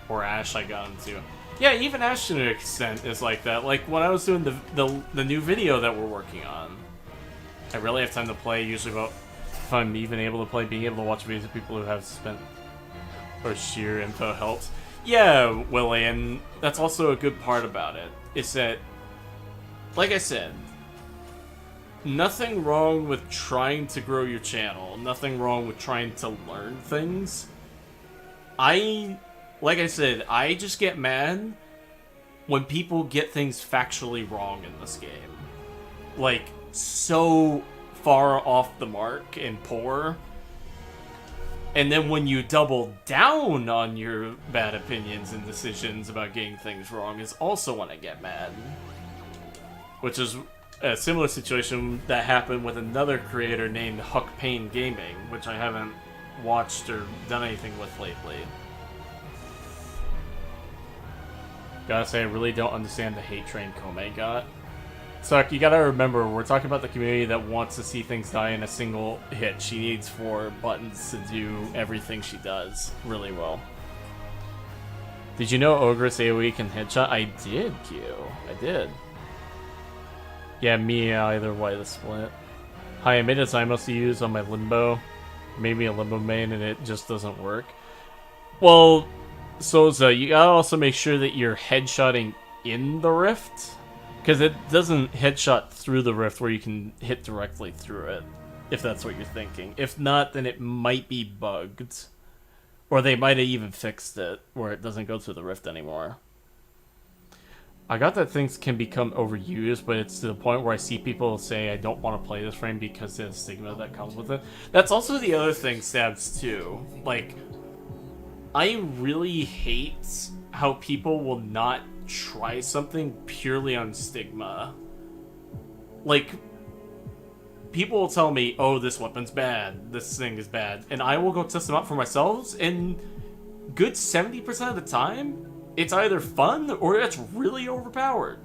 Or Ash, I got into. Yeah, even Ash to an extent is like that. Like, when I was doing the new video that we're working on, I rarely have time to play, usually about, if I'm even able to play, being able to watch videos of people who have spent, or sheer info helps. Yeah, Willie, and that's also a good part about it, is that, like I said, nothing wrong with trying to grow your channel, nothing wrong with trying to learn things. Like I said, I just get mad when people get things factually wrong in this game. Like, so far off the mark and poor. And then when you double down on your bad opinions and decisions about getting things wrong is also when I get mad. Which is a similar situation that happened with another creator named Huck Payne Gaming, which I haven't watched or done anything with lately. Gotta say, I really don't understand the hate train Kome got. Suck, you gotta remember, we're talking about the community that wants to see things die in a single hit. She needs 4 buttons to do everything she does really well. Did you know Ogress AoE can headshot? I did, Q. I did. Yeah, me either way the split. Hi, I made a Zymos to use on my Limbo. Maybe a Limbo main and it just doesn't work. Well, Souza, you gotta also make sure that you're headshotting in the rift. Because it doesn't headshot through the rift where you can hit directly through it. If that's what you're thinking. If not, then it might be bugged. Or they might have even fixed it where it doesn't go through the rift anymore. I got that things can become overused, but it's to the point where I see people say I don't want to play this frame because of the stigma that comes with it. That's also the other thing, Stabs, too. Like, I really hate how people will not try something purely on stigma. Like, people will tell me, oh, this weapon's bad, this thing is bad, and I will go test them out for myself, and good 70% of the time, it's either fun or it's really overpowered.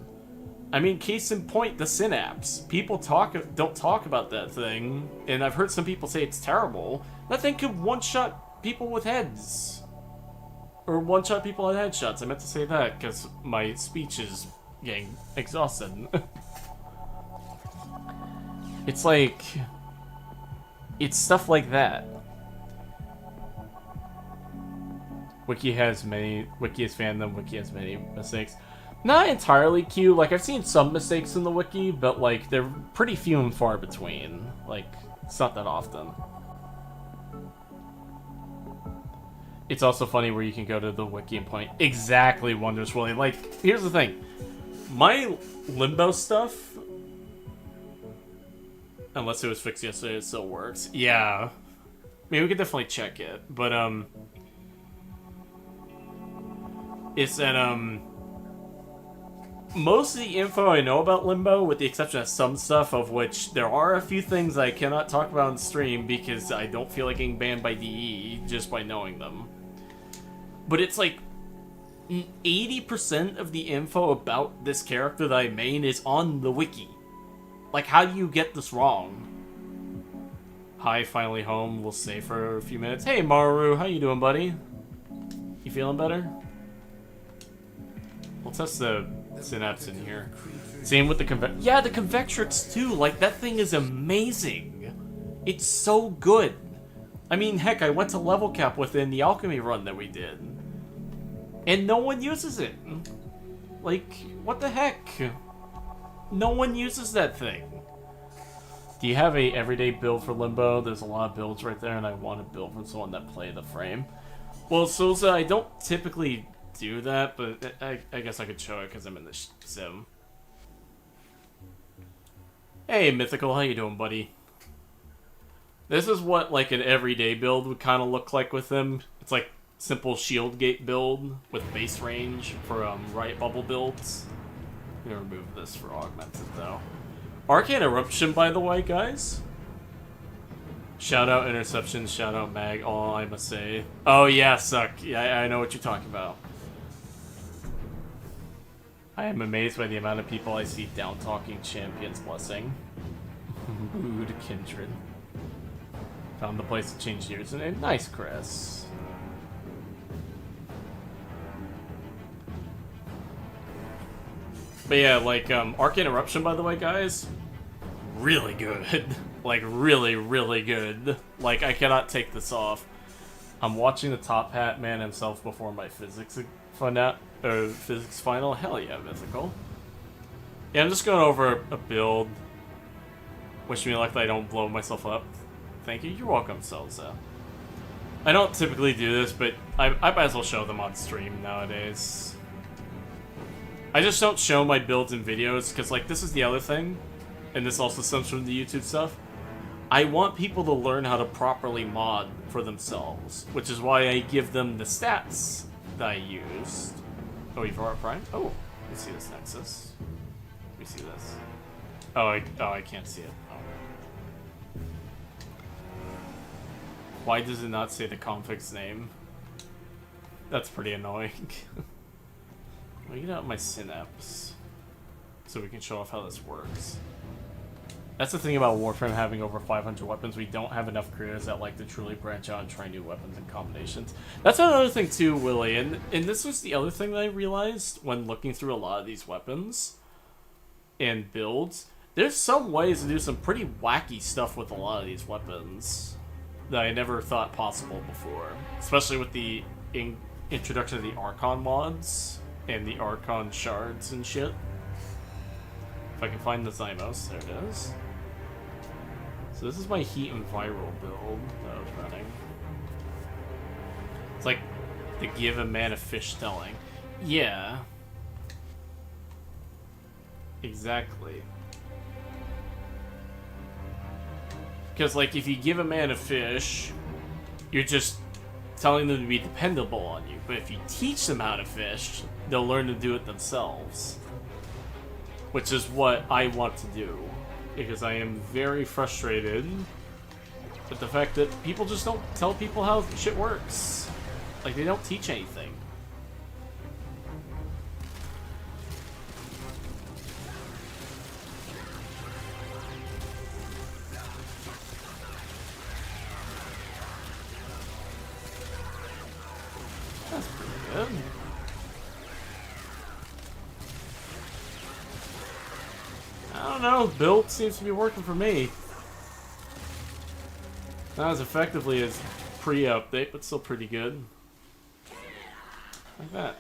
I mean, case in point, the Synapse. People don't talk about that thing, and I've heard some people say it's terrible. That thing could one-shot people with heads. Or one-shot people with headshots. I meant to say that, because my speech is getting exhausted. It's like... It's stuff like that. Wiki has fandom, Wiki has many mistakes. Not entirely Q, like I've seen some mistakes in the Wiki, but like they're pretty few and far between. Like, it's not that often. It's also funny where you can go to the Wiki and point exactly Wonders Willie. Like, here's the thing. My Limbo stuff, unless it was fixed yesterday, it still works. Yeah. I mean, we could definitely check it, but it's that, most of the info I know about Limbo, with the exception of some stuff, of which there are a few things I cannot talk about on stream because I don't feel like getting banned by DE just by knowing them. But it's like 80% of the info about this character that I main is on the wiki. Like, how do you get this wrong? Hi, finally home. We'll stay for a few minutes. Hey, Maru, how you doing, buddy? You feeling better? We'll test the Synapse in here. Same with the yeah, the Convectrix too. Like, that thing is amazing. It's so good. I mean, heck, I went to level cap within the alchemy run that we did, and no one uses it. Like, what the heck? No one uses that thing. Do you have a everyday build for Limbo? There's a lot of builds right there, and I want to build from someone that play the frame. Well, Souza, I don't typically do that, but I guess I could show it because I'm in the sim. Hey, Mythical, how you doing, buddy? This is what like an everyday build would kind of look like with him. It's like simple shield gate build with base range for riot bubble builds. I'm gonna remove this for augmented though. Arcane Eruption, by the way, guys. Shout out Interception, shout out Mag, all I must say. Oh yeah, Suck. Yeah, I know what you're talking about. I am amazed by the amount of people I see down-talking Champion's Blessing. Booed Kindred. Found the place to change years in it. Nice, Chris. But yeah, like, Arcane Eruption, by the way, guys, really good. Like, really, really good. Like, I cannot take this off. I'm watching the Top Hat man himself before my physics physics final. Hell yeah, Mythical. Yeah, I'm just going over a build. Wish me luck that I don't blow myself up. Thank you. You're welcome, Celza. I don't typically do this, but I might as well show them on stream nowadays. I just don't show my builds in videos, because, like, this is the other thing, and this also stems from the YouTube stuff. I want people to learn how to properly mod for themselves, which is why I give them the stats that I used. Oh, you've already Prime? Oh, let me see this Nexus. Let me see this. Oh, I can't see it. Oh. Why does it not say the config's name? That's pretty annoying. Let me get out my Synapse so we can show off how this works. That's the thing about Warframe having over 500 weapons. We don't have enough creators that like to truly branch out and try new weapons and combinations. That's another thing too, Willie, and this was the other thing that I realized when looking through a lot of these weapons and builds. There's some ways to do some pretty wacky stuff with a lot of these weapons that I never thought possible before. Especially with the introduction of the Archon mods and the Archon shards and shit. If I can find the Zymos, there it is. So this is my heat and viral build that I was running. It's like the give a man a fish telling. Yeah. Exactly. Because, like, if you give a man a fish, you're just telling them to be dependable on you. But if you teach them how to fish, they'll learn to do it themselves. Which is what I want to do. Because I am very frustrated with the fact that people just don't tell people how shit works. Like, they don't teach anything. That's pretty good. I don't know, build seems to be working for me. Not as effectively as pre-update, but still pretty good. Like that.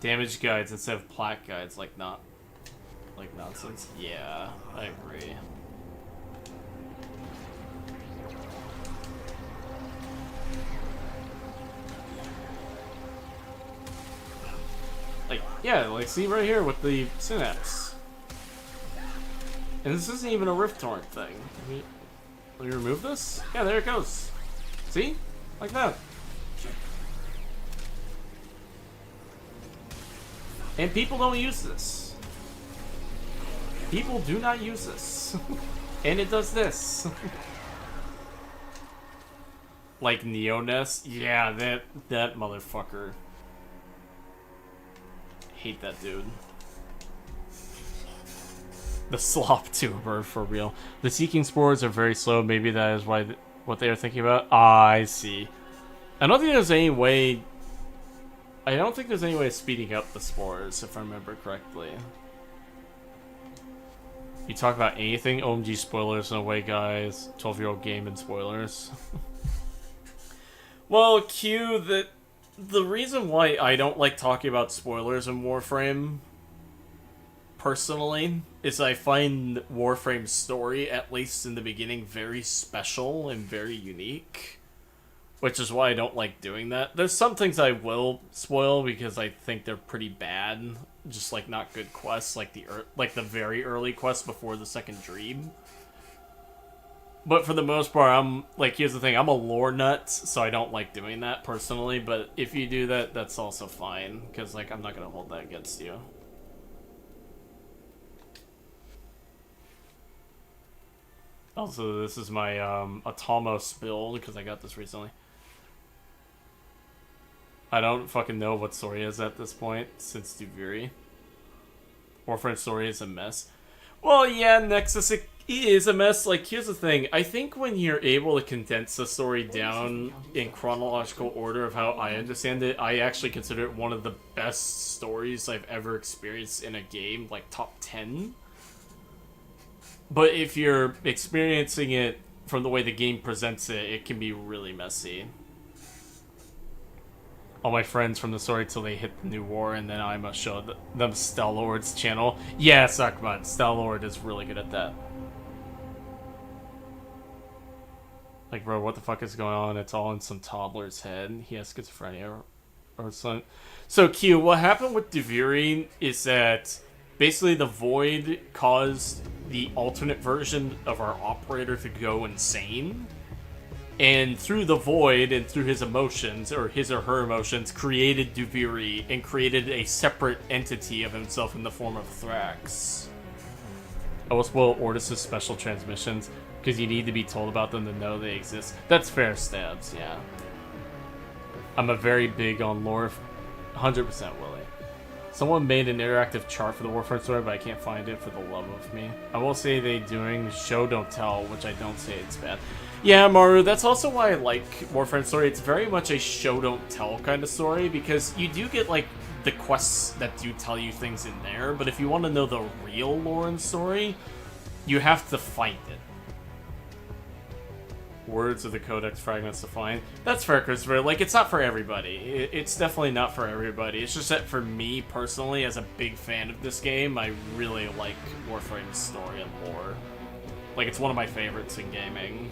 Damage guides instead of plaque guides, like nonsense. Yeah, I agree. Like, yeah, like see right here with the synapse. And this isn't even a Rift Torrent thing. Let me remove this? Yeah, there it goes. See? Like that. And people don't use this. People do not use this. And it does this. Like Neoness? Yeah, that motherfucker. Hate that dude. The slop tuber, for real. The seeking spores are very slow. Maybe that is why what they are thinking about. Ah, I see. I don't think there's any way... I don't think there's any way of speeding up the spores, if I remember correctly. You talk about anything? OMG spoilers, no way, guys. 12-year-old game and spoilers. Well, Q, the reason why I don't like talking about spoilers in Warframe, personally, is I find Warframe's story, at least in the beginning, very special and very unique. Which is why I don't like doing that. There's some things I will spoil because I think they're pretty bad. Just like not good quests, like the very early quests before the second dream. But for the most part, I'm like, here's the thing, I'm a lore nut, so I don't like doing that personally. But if you do that, that's also fine, because like I'm not gonna hold that against you. Also, this is my Atomos build because I got this recently. I don't fucking know what story is at this point, since Duviri. Warframe story is a mess. Well, yeah, Nexus is a mess. Like, here's the thing. I think when you're able to condense the story down in chronological order of how I understand it, I actually consider it one of the best stories I've ever experienced in a game, like top 10. But if you're experiencing it from the way the game presents it, it can be really messy. All my friends from the story till they hit the new war, and then I must show them Stellord's channel. Yeah, Sakman, Stellord is really good at that. Like, bro, what the fuck is going on? It's all in some toddler's head. He has schizophrenia or something. So, Q, what happened with Duviri is that basically the Void caused the alternate version of our operator to go insane. And through the Void and through his emotions, or his or her emotions, created Duviri and created a separate entity of himself in the form of Thrax. I will spoil Ortis' special transmissions, because you need to be told about them to know they exist. That's fair, Stabs, yeah. I'm a very big on lore, 100% Willie. Someone made an interactive chart for the Warframe story, but I can't find it for the love of me. I will say they doing show don't tell, which I don't say it's bad. Yeah, Maru, that's also why I like Warframe story. It's very much a show don't tell kind of story, because you do get like the quests that do tell you things in there, but if you want to know the real lore and story, you have to find it. Words of the Codex fragments to find. That's fair, Christopher. Like, it's not for everybody. It's definitely not for everybody. It's just that for me, personally, as a big fan of this game, I really like Warframe's story and lore. Like, it's one of my favorites in gaming.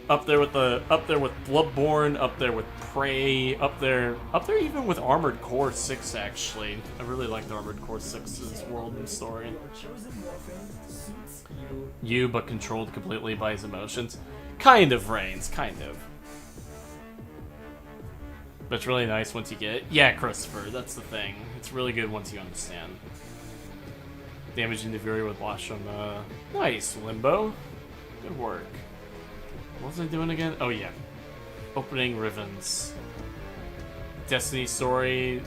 Up there with Bloodborne, up there with Prey, up there even with Armored Core 6, actually. I really liked Armored Core 6's world and story. You, but controlled completely by his emotions. Kind of, Reigns, kind of. But it's really nice once you get it. Yeah, Christopher, that's the thing. It's really good once you understand. Damaging the Fury with Blastrum. Nice, Limbo. Good work. What was I doing again? Oh, yeah. Opening Rivens. Destiny story.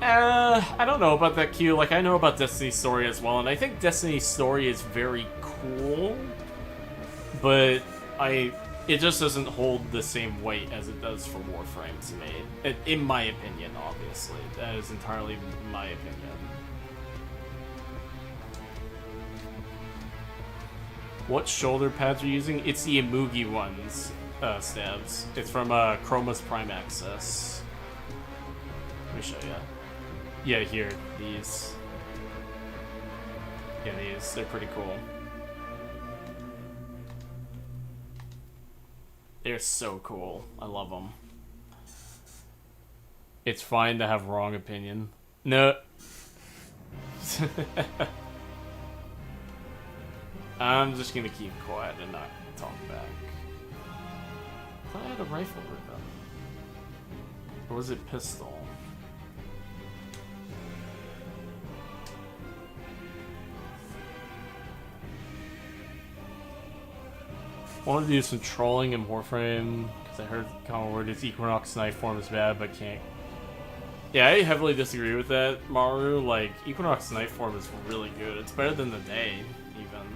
I don't know about that, Q. Like, I know about Destiny's story as well, and I think Destiny's story is very cool. But it just doesn't hold the same weight as it does for Warframe to me. In my opinion, obviously. That is entirely my opinion. What shoulder pads are you using? It's the Imugi ones, Stabs. It's from Chroma's Prime Access. Let me show you. Yeah, here. These. Yeah, these. They're pretty cool. They're so cool. I love them. It's fine to have wrong opinion. No. I'm just gonna keep quiet and not talk back. I thought I had a rifle with them. Or was it pistol? I want to do some trolling in Warframe, because I heard the common word is Equinox knife form is bad, but can't. Yeah, I heavily disagree with that, Maru. Like, Equinox knife form is really good. It's better than the day, even.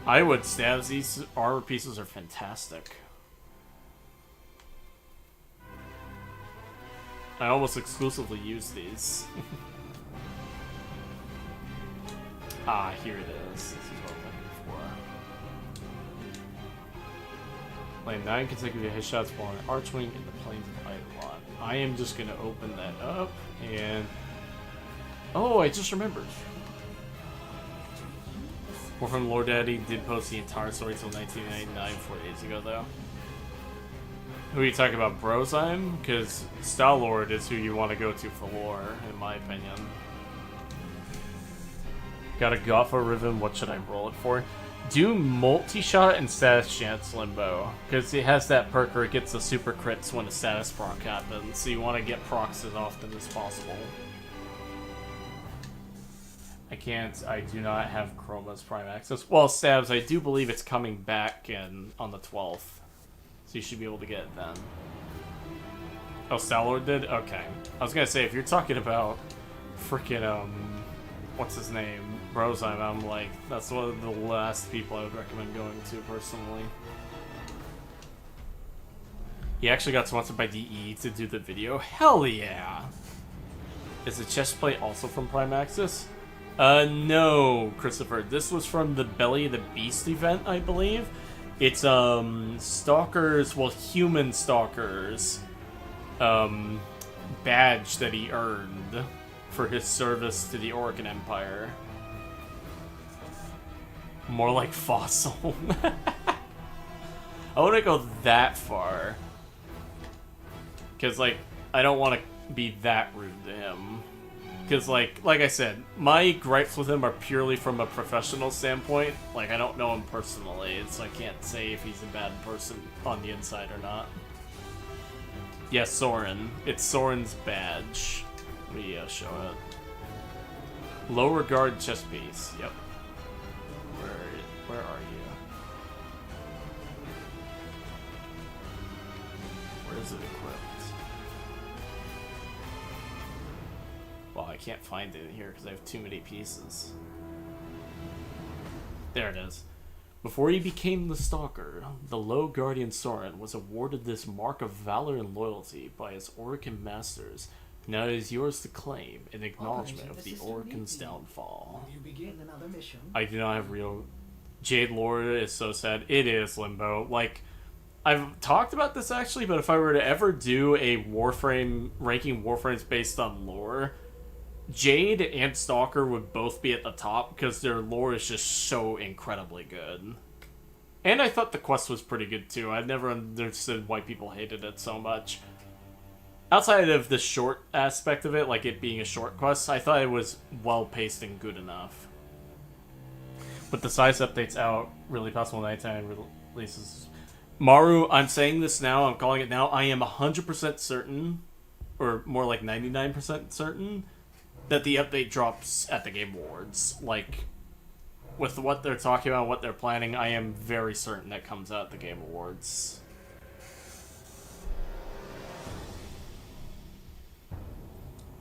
I would Stabs. These armor pieces are fantastic. I almost exclusively use these. Ah, here it is. This is what I'm looking for. Land 9 consecutive headshots while an Archwing in the plains of Eidolon. I am just going to open that up and... Oh, I just remembered. Warframe Lord Daddy did post the entire story till 1999, 4 days ago, though. Who are you talking about, Brosheim? Because Star-Lord is who you want to go to for lore, in my opinion. Got a Gotha Riven, what should I roll it for? Do multi-shot and status chance Limbo, because it has that perk where it gets the super crits when a status proc happens, so you want to get procs as often as possible. I do not have Chroma's Prime Access. Well, Stabs, I do believe it's coming back on the 12th, so you should be able to get it then. Oh, Star-Lord did? Okay. I was gonna say, if you're talking about freaking, what's his name? Brosheim, I'm like, that's one of the last people I would recommend going to, personally. He actually got sponsored by DE to do the video. Hell yeah! Is the chest plate also from Prime Access? No, Christopher. This was from the Belly of the Beast event, I believe. It's, Stalkers, well, human Stalkers, badge that he earned for his service to the Orcan Empire. More like Fossil. I wouldn't go that far. Because, like, I don't want to be that rude to him. Because, like I said, my gripes with him are purely from a professional standpoint. Like, I don't know him personally, so I can't say if he's a bad person on the inside or not. Yeah, Soren. It's Soren's badge. Let me show it. Low regard chest piece. Yep. Where are you? Where is it equipped? Well, I can't find it here because I have too many pieces. There it is. Before he became the Stalker, the Low Guardian Soren was awarded this mark of valor and loyalty by his Orokin masters. Now it is yours to claim in acknowledgement of the Orokin's downfall. You begin another mission. I do not have real... Jade lore is so sad. It is, Limbo. Like, I've talked about this actually, but if I were to ever do a Warframe, ranking Warframes based on lore, Jade and Stalker would both be at the top because their lore is just so incredibly good. And I thought the quest was pretty good too. I've never understood why people hated it so much. Outside of the short aspect of it, like it being a short quest, I thought it was well-paced and good enough. With the size updates out, really possible nighttime releases. Maru, I'm saying this now, I'm calling it now, I am 100% certain, or more like 99% certain, that the update drops at the Game Awards. Like, with what they're talking about, what they're planning, I am very certain that comes out at the Game Awards.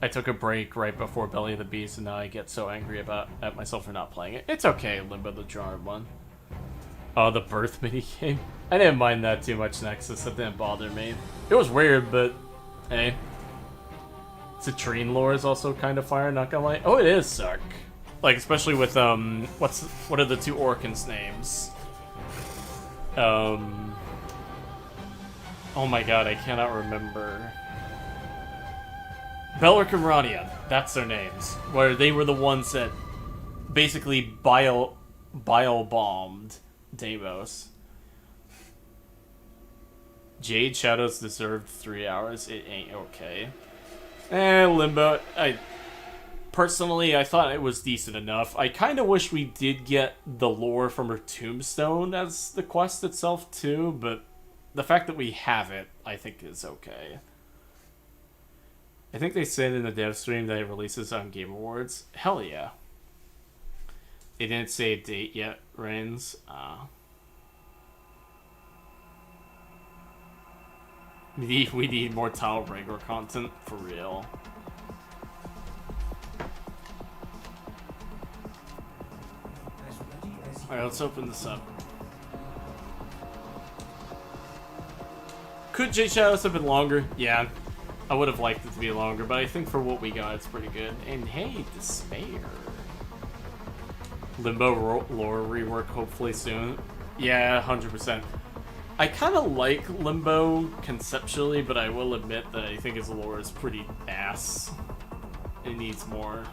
I took a break right before Belly of the Beast, and now I get so angry at myself for not playing it. It's okay, Limbo the Charmed one. Oh, the birth minigame? I didn't mind that too much, Nexus. That didn't bother me. It was weird, but hey. Citrine lore is also kind of fire, not gonna lie. Oh, it is suck. Like, especially with, what are the two Orkins' names? Oh my god, I cannot remember. Belric and Rania, that's their names. Where they were the ones that basically bio-bombed Deimos. Jade Shadows deserved 3 hours. It ain't okay. Limbo, personally, I thought it was decent enough. I kind of wish we did get the lore from her tombstone as the quest itself too, but the fact that we have it, I think is okay. I think they said in the dev stream that it releases on Game Awards. Hell yeah. They didn't say a date yet, Reigns. We need more Tilebreaker content, for real. Alright, let's open this up. Could J Shadows have been longer? Yeah. I would have liked it to be longer, but I think for what we got, it's pretty good. And hey, Despair. Limbo lore rework hopefully soon. Yeah, 100%. I kind of like Limbo conceptually, but I will admit that I think his lore is pretty ass. It needs more.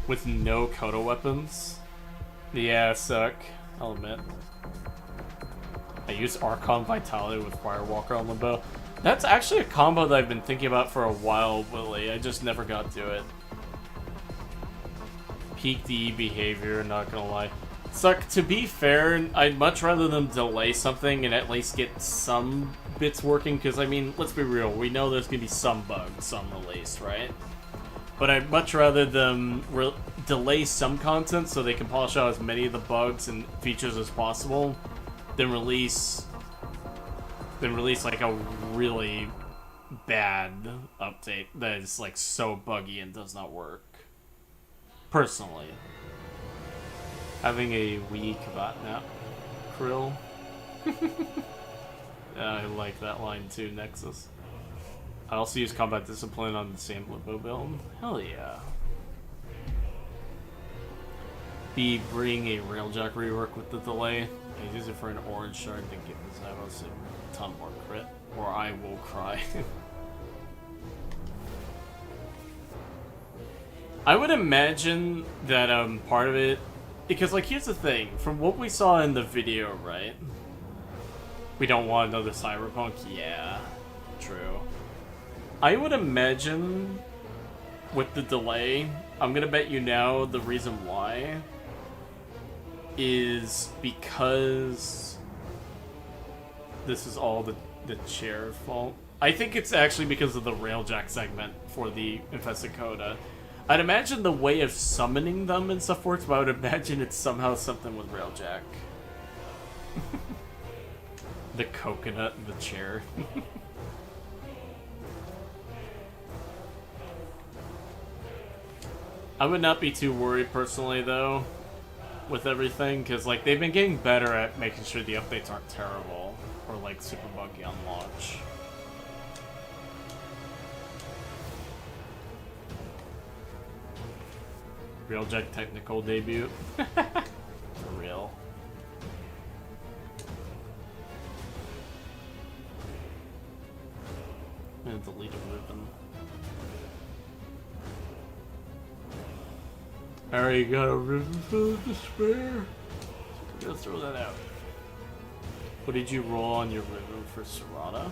With no Kodo weapons? Yeah, suck. I'll admit. I use Archon Vitality with Firewalker on Limbo. That's actually a combo that I've been thinking about for a while, Willie. I just never got to it. Peak DE behavior, not gonna lie. Suck, to be fair, I'd much rather them delay something and at least get some bits working, because, I mean, let's be real, we know there's gonna be some bugs on release, right? But I'd much rather them delay some content so they can polish out as many of the bugs and features as possible than release like a really bad update that is like so buggy and does not work. Personally. Having a wee kabat nap, Krill. I like that line too, Nexus. I also use Combat Discipline on the same Limbo build. Hell yeah. B, bring a Railjack rework with the delay. I use it for an orange shard to give Zavos a ton more crit, or I will cry. I would imagine that part of it, because like here's the thing, from what we saw in the video, right? We don't want another Cyberpunk? Yeah, true. I would imagine with the delay, I'm gonna bet you now the reason why is because this is all the chair fault. I think it's actually because of the Railjack segment for the Infested Coda. I'd imagine the way of summoning them and stuff works, but I would imagine it's somehow something with Railjack. The coconut in the chair. I would not be too worried personally, though, with everything, because like they've been getting better at making sure the updates aren't terrible or like super buggy on launch. Railjack technical debut. For real. I'm gonna delete a ribbon. I already got a ribbon full of despair. So we're gonna throw that out. What did you roll on your ribbon for Serrata?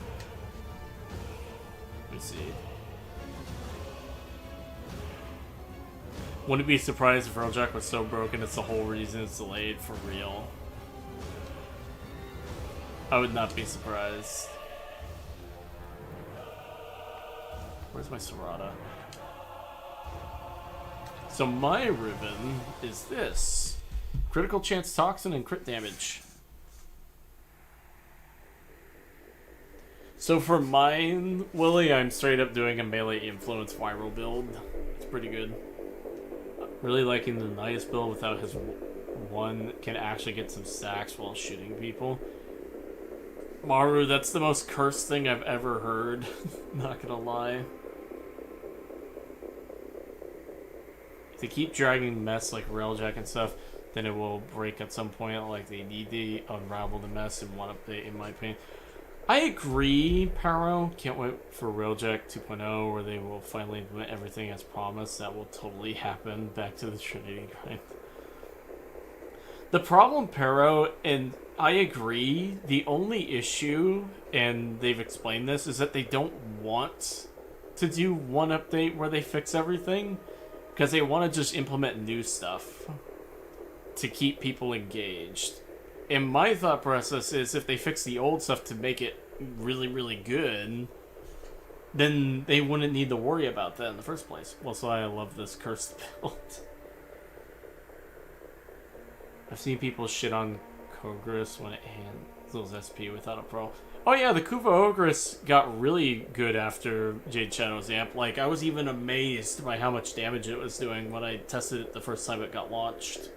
Let me see. Wouldn't be surprised if Railjack was so broken it's the whole reason it's delayed for real. I would not be surprised. Where's my Serrata? So my ribbon is this. Critical chance toxin and crit damage. So for mine, Willie, I'm straight up doing a melee influence viral build. It's pretty good. Really liking the Nidus build without his one can actually get some stacks while shooting people. Maru, that's the most cursed thing I've ever heard. Not gonna lie. If they keep dragging mess like Railjack and stuff, then it will break at some point. Like they need to unravel the mess in one update, in my opinion. I agree, Paro. Can't wait for Railjack 2.0 where they will finally implement everything as promised. That will totally happen. Back to the Trinity grind. The problem, Paro, and I agree, the only issue, and they've explained this, is that they don't want to do one update where they fix everything. Because they want to just implement new stuff to keep people engaged. And my thought process is if they fix the old stuff to make it really, really good, then they wouldn't need to worry about that in the first place. Well, so I love this cursed build. I've seen people shit on Kogris when it handles SP without a pro. Oh yeah, the Kuva Ogris got really good after Jade Shadow's amp. Like, I was even amazed by how much damage it was doing when I tested it the first time it got launched.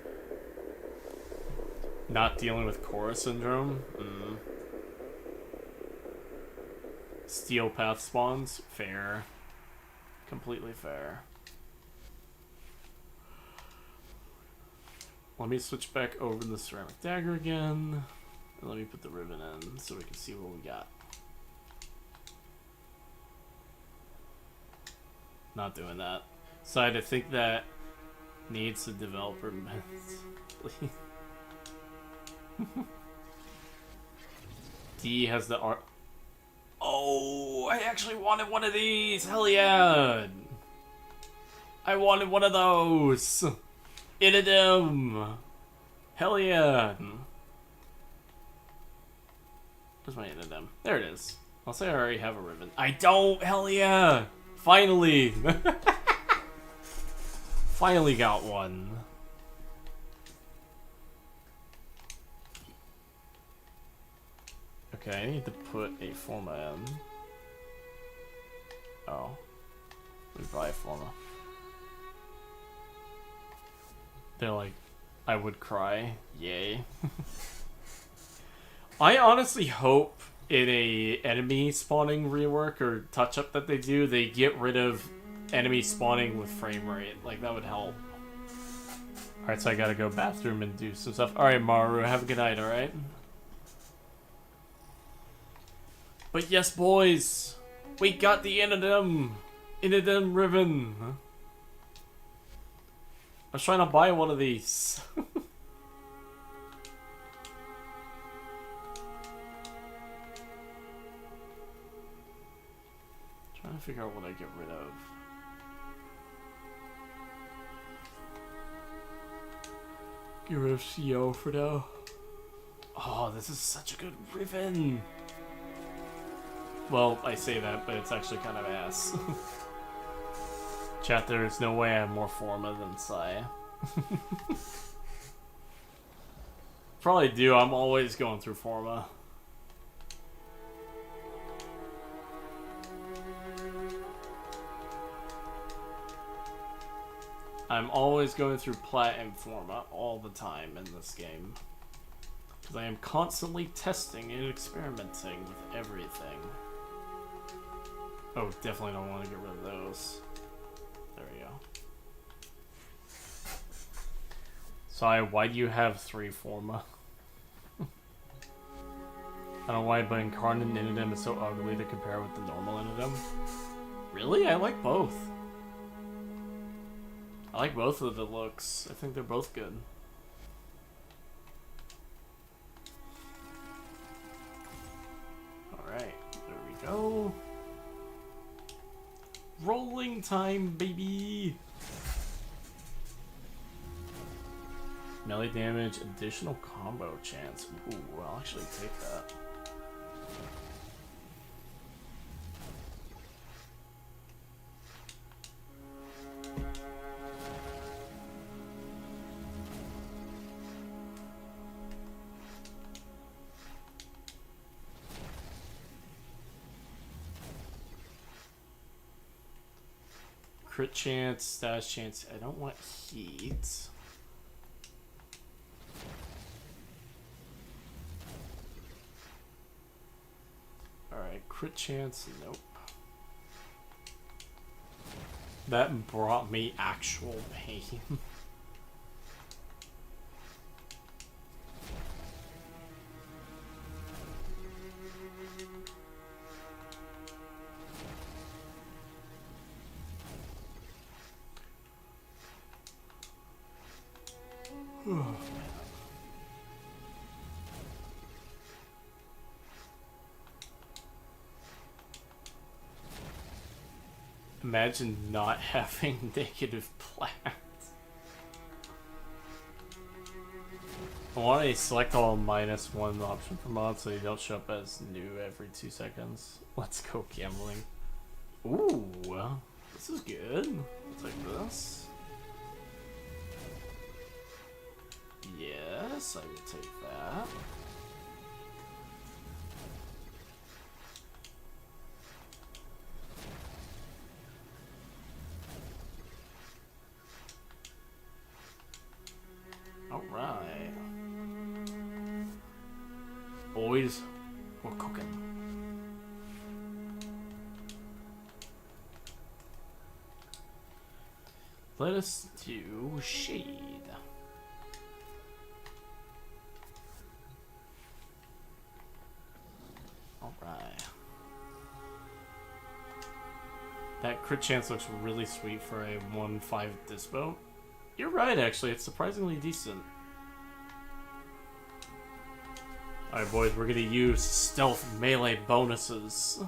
Not dealing with Korra syndrome? Steel path spawns? Fair. Completely fair. Let me switch back over to the ceramic dagger again. And let me put the ribbon in so we can see what we got. Not doing that. So I think that needs a developer please. D has the art. Oh, I actually wanted one of these. Hell yeah. I wanted one of those. Inadem. Hell yeah. Where's my Inadem? There it is. I'll say I already have a ribbon. I don't. Hell yeah. Finally. Finally got one. Okay, I need to put a forma in. Oh. Let me buy a forma. They're like, I would cry. Yay. I honestly hope in a enemy spawning rework or touch-up that they do, they get rid of enemy spawning with frame rate. Like, that would help. Alright, so I gotta go bathroom and do some stuff. Alright, Maru, have a good night, alright? But yes, boys, we got the Inadem ribbon. I was trying to buy one of these. Trying to figure out what I get rid of. Get rid of CO for now. Oh, this is such a good ribbon. Well, I say that, but it's actually kind of ass. Chat, there is no way I have more Forma than Sai. Probably do. I'm always going through Forma. I'm always going through Plat and Forma all the time in this game. Because I am constantly testing and experimenting with everything. Oh, definitely don't want to get rid of those. There we go. Sai, why do you have 3 Forma? I don't know why, but Incarnate Inidem is so ugly to compare with the normal Inidem. Really? I like both. I like both of the looks. I think they're both good. Alright, there we go. Rolling time, baby! Melee damage, additional combo chance. Ooh, I'll actually take that. Crit chance, status chance. I don't want heat. Alright, crit chance, nope. That brought me actual pain. Imagine not having negative plans. I want to select all -1 option for mods so they don't show up as new every 2 seconds. Let's go gambling. Ooh, this is good. I'll take this. Yes, I will take that. Alright. Boys, we're cooking. Let us do shade. Alright. That crit chance looks really sweet for a 1-5 dispo. You're right, actually. It's surprisingly decent. Alright, boys. We're gonna use stealth melee bonuses.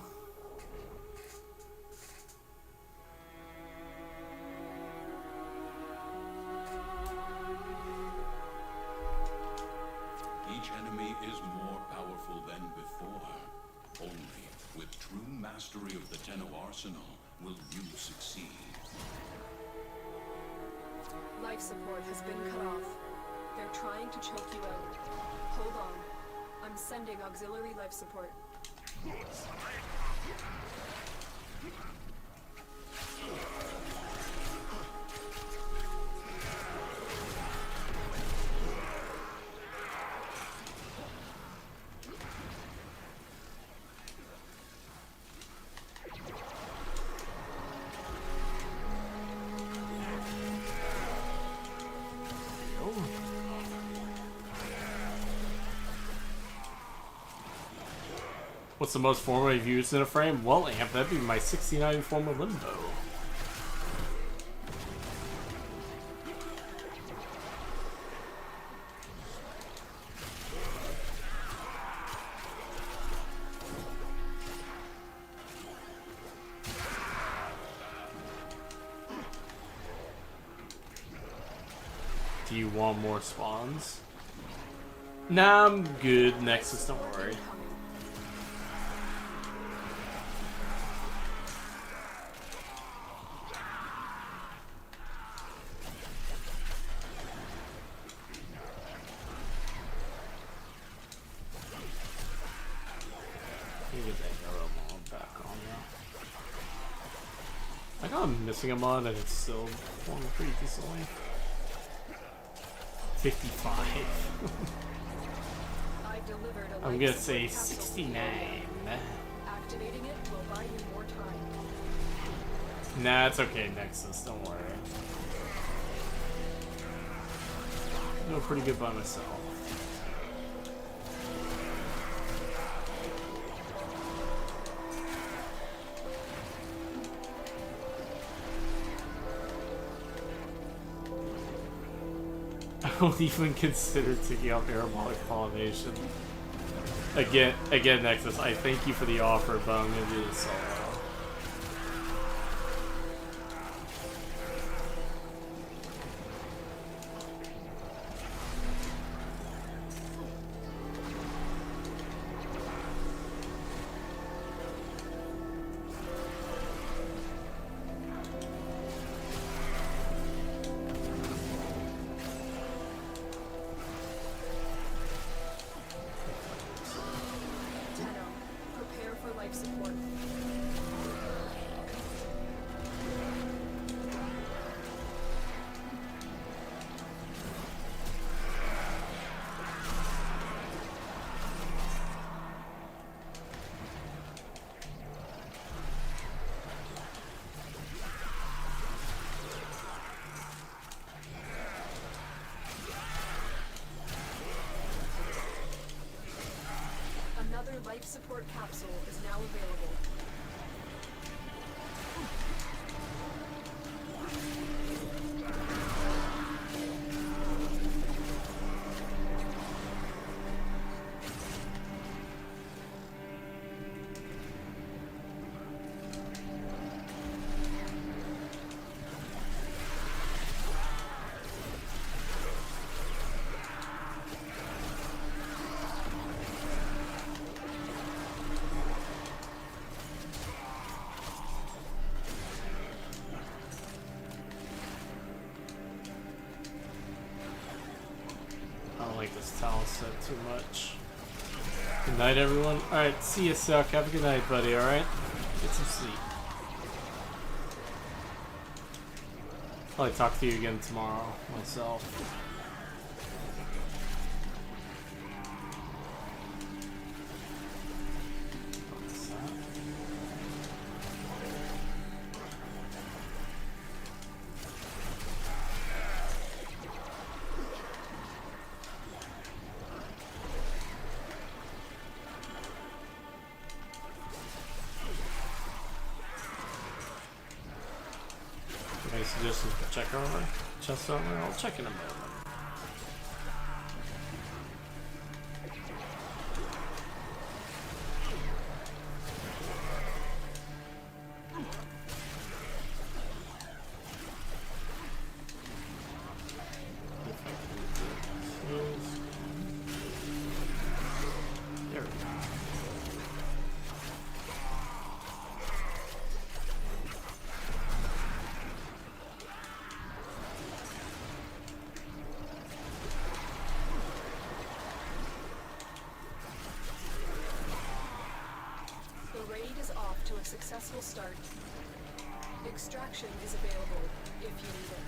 Each enemy is more powerful than before. Only with true mastery of the Tenno arsenal will you succeed. Life support has been cut off. They're trying to choke you out. Hold on. I'm sending auxiliary life support. What's the most Forma you've used in a frame? Well, Amp, that'd be my 69 Forma Limbo. Do you want more spawns? Nah, I'm good. Nexus, don't worry. I'm missing a mod and it's still performing pretty decently. 55. I've delivered a I'm life gonna support say capsule. 69. Activating it will buy you more time. Nah, it's okay, Nexus, don't worry. I'm doing pretty good by myself. I won't even consider taking out parabolic pollination. Again, Nexus, I thank you for the offer, but I'm gonna do this solo. Prepare for life support. Another life support capsule is now available. I don't like this towel set too much. Good night, everyone. Alright, see you, Suck. Have a good night, buddy, alright? Get some sleep. Probably talk to you again tomorrow, myself. What's that? Any suggestions for check armor? Chest armor? I'll check in a moment. There we go. The raid is off to a successful start. Extraction is available if you need it.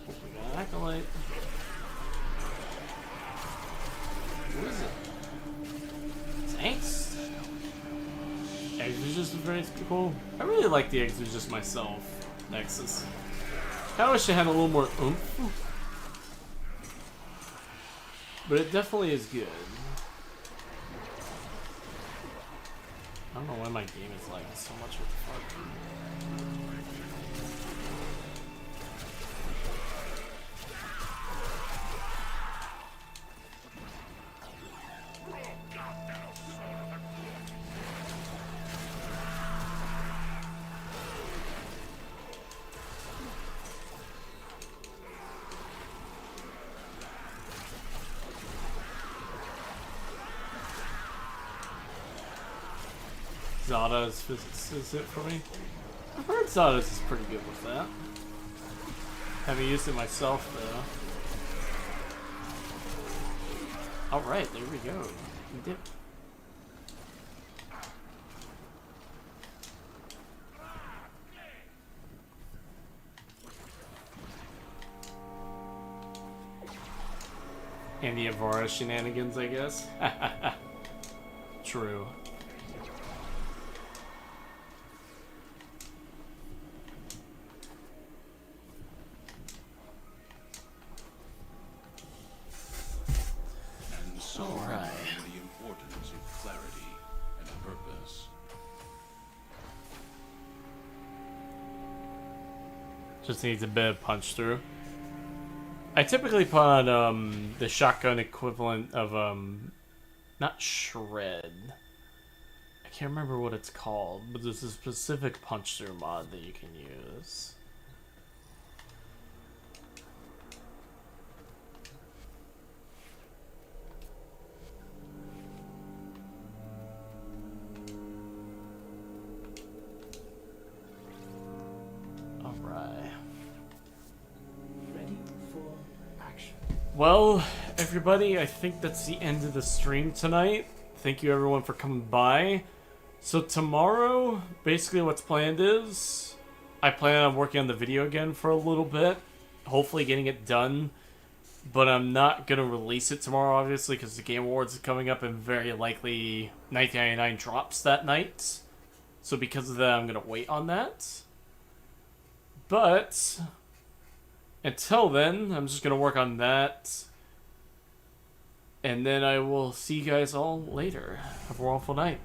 We got an acolyte. Who is it? It's Angst. Exorcist is very cool. I really like the Exorcist myself, Nexus. Kinda wish it had a little more oomph. But it definitely is good. I don't know why my game is lagging so much with the fuck. Zada's is it for me. I've heard Zada's is pretty good with that. Haven't used it myself though. Alright, there we go. We did. And the Avara shenanigans, I guess. True. And so Alright. the importance of clarity and purpose. Just needs a bit of punch through. I typically put on the shotgun equivalent of not shred. I can't remember what it's called, but there's a specific punch through mod that you can use. Well, everybody, I think that's the end of the stream tonight. Thank you everyone for coming by. So tomorrow, basically what's planned is, I plan on working on the video again for a little bit. Hopefully getting it done. But I'm not going to release it tomorrow, obviously, because the Game Awards is coming up and very likely 1999 drops that night. So because of that, I'm going to wait on that. But until then, I'm just going to work on that. And then I will see you guys all later. Have a wonderful night.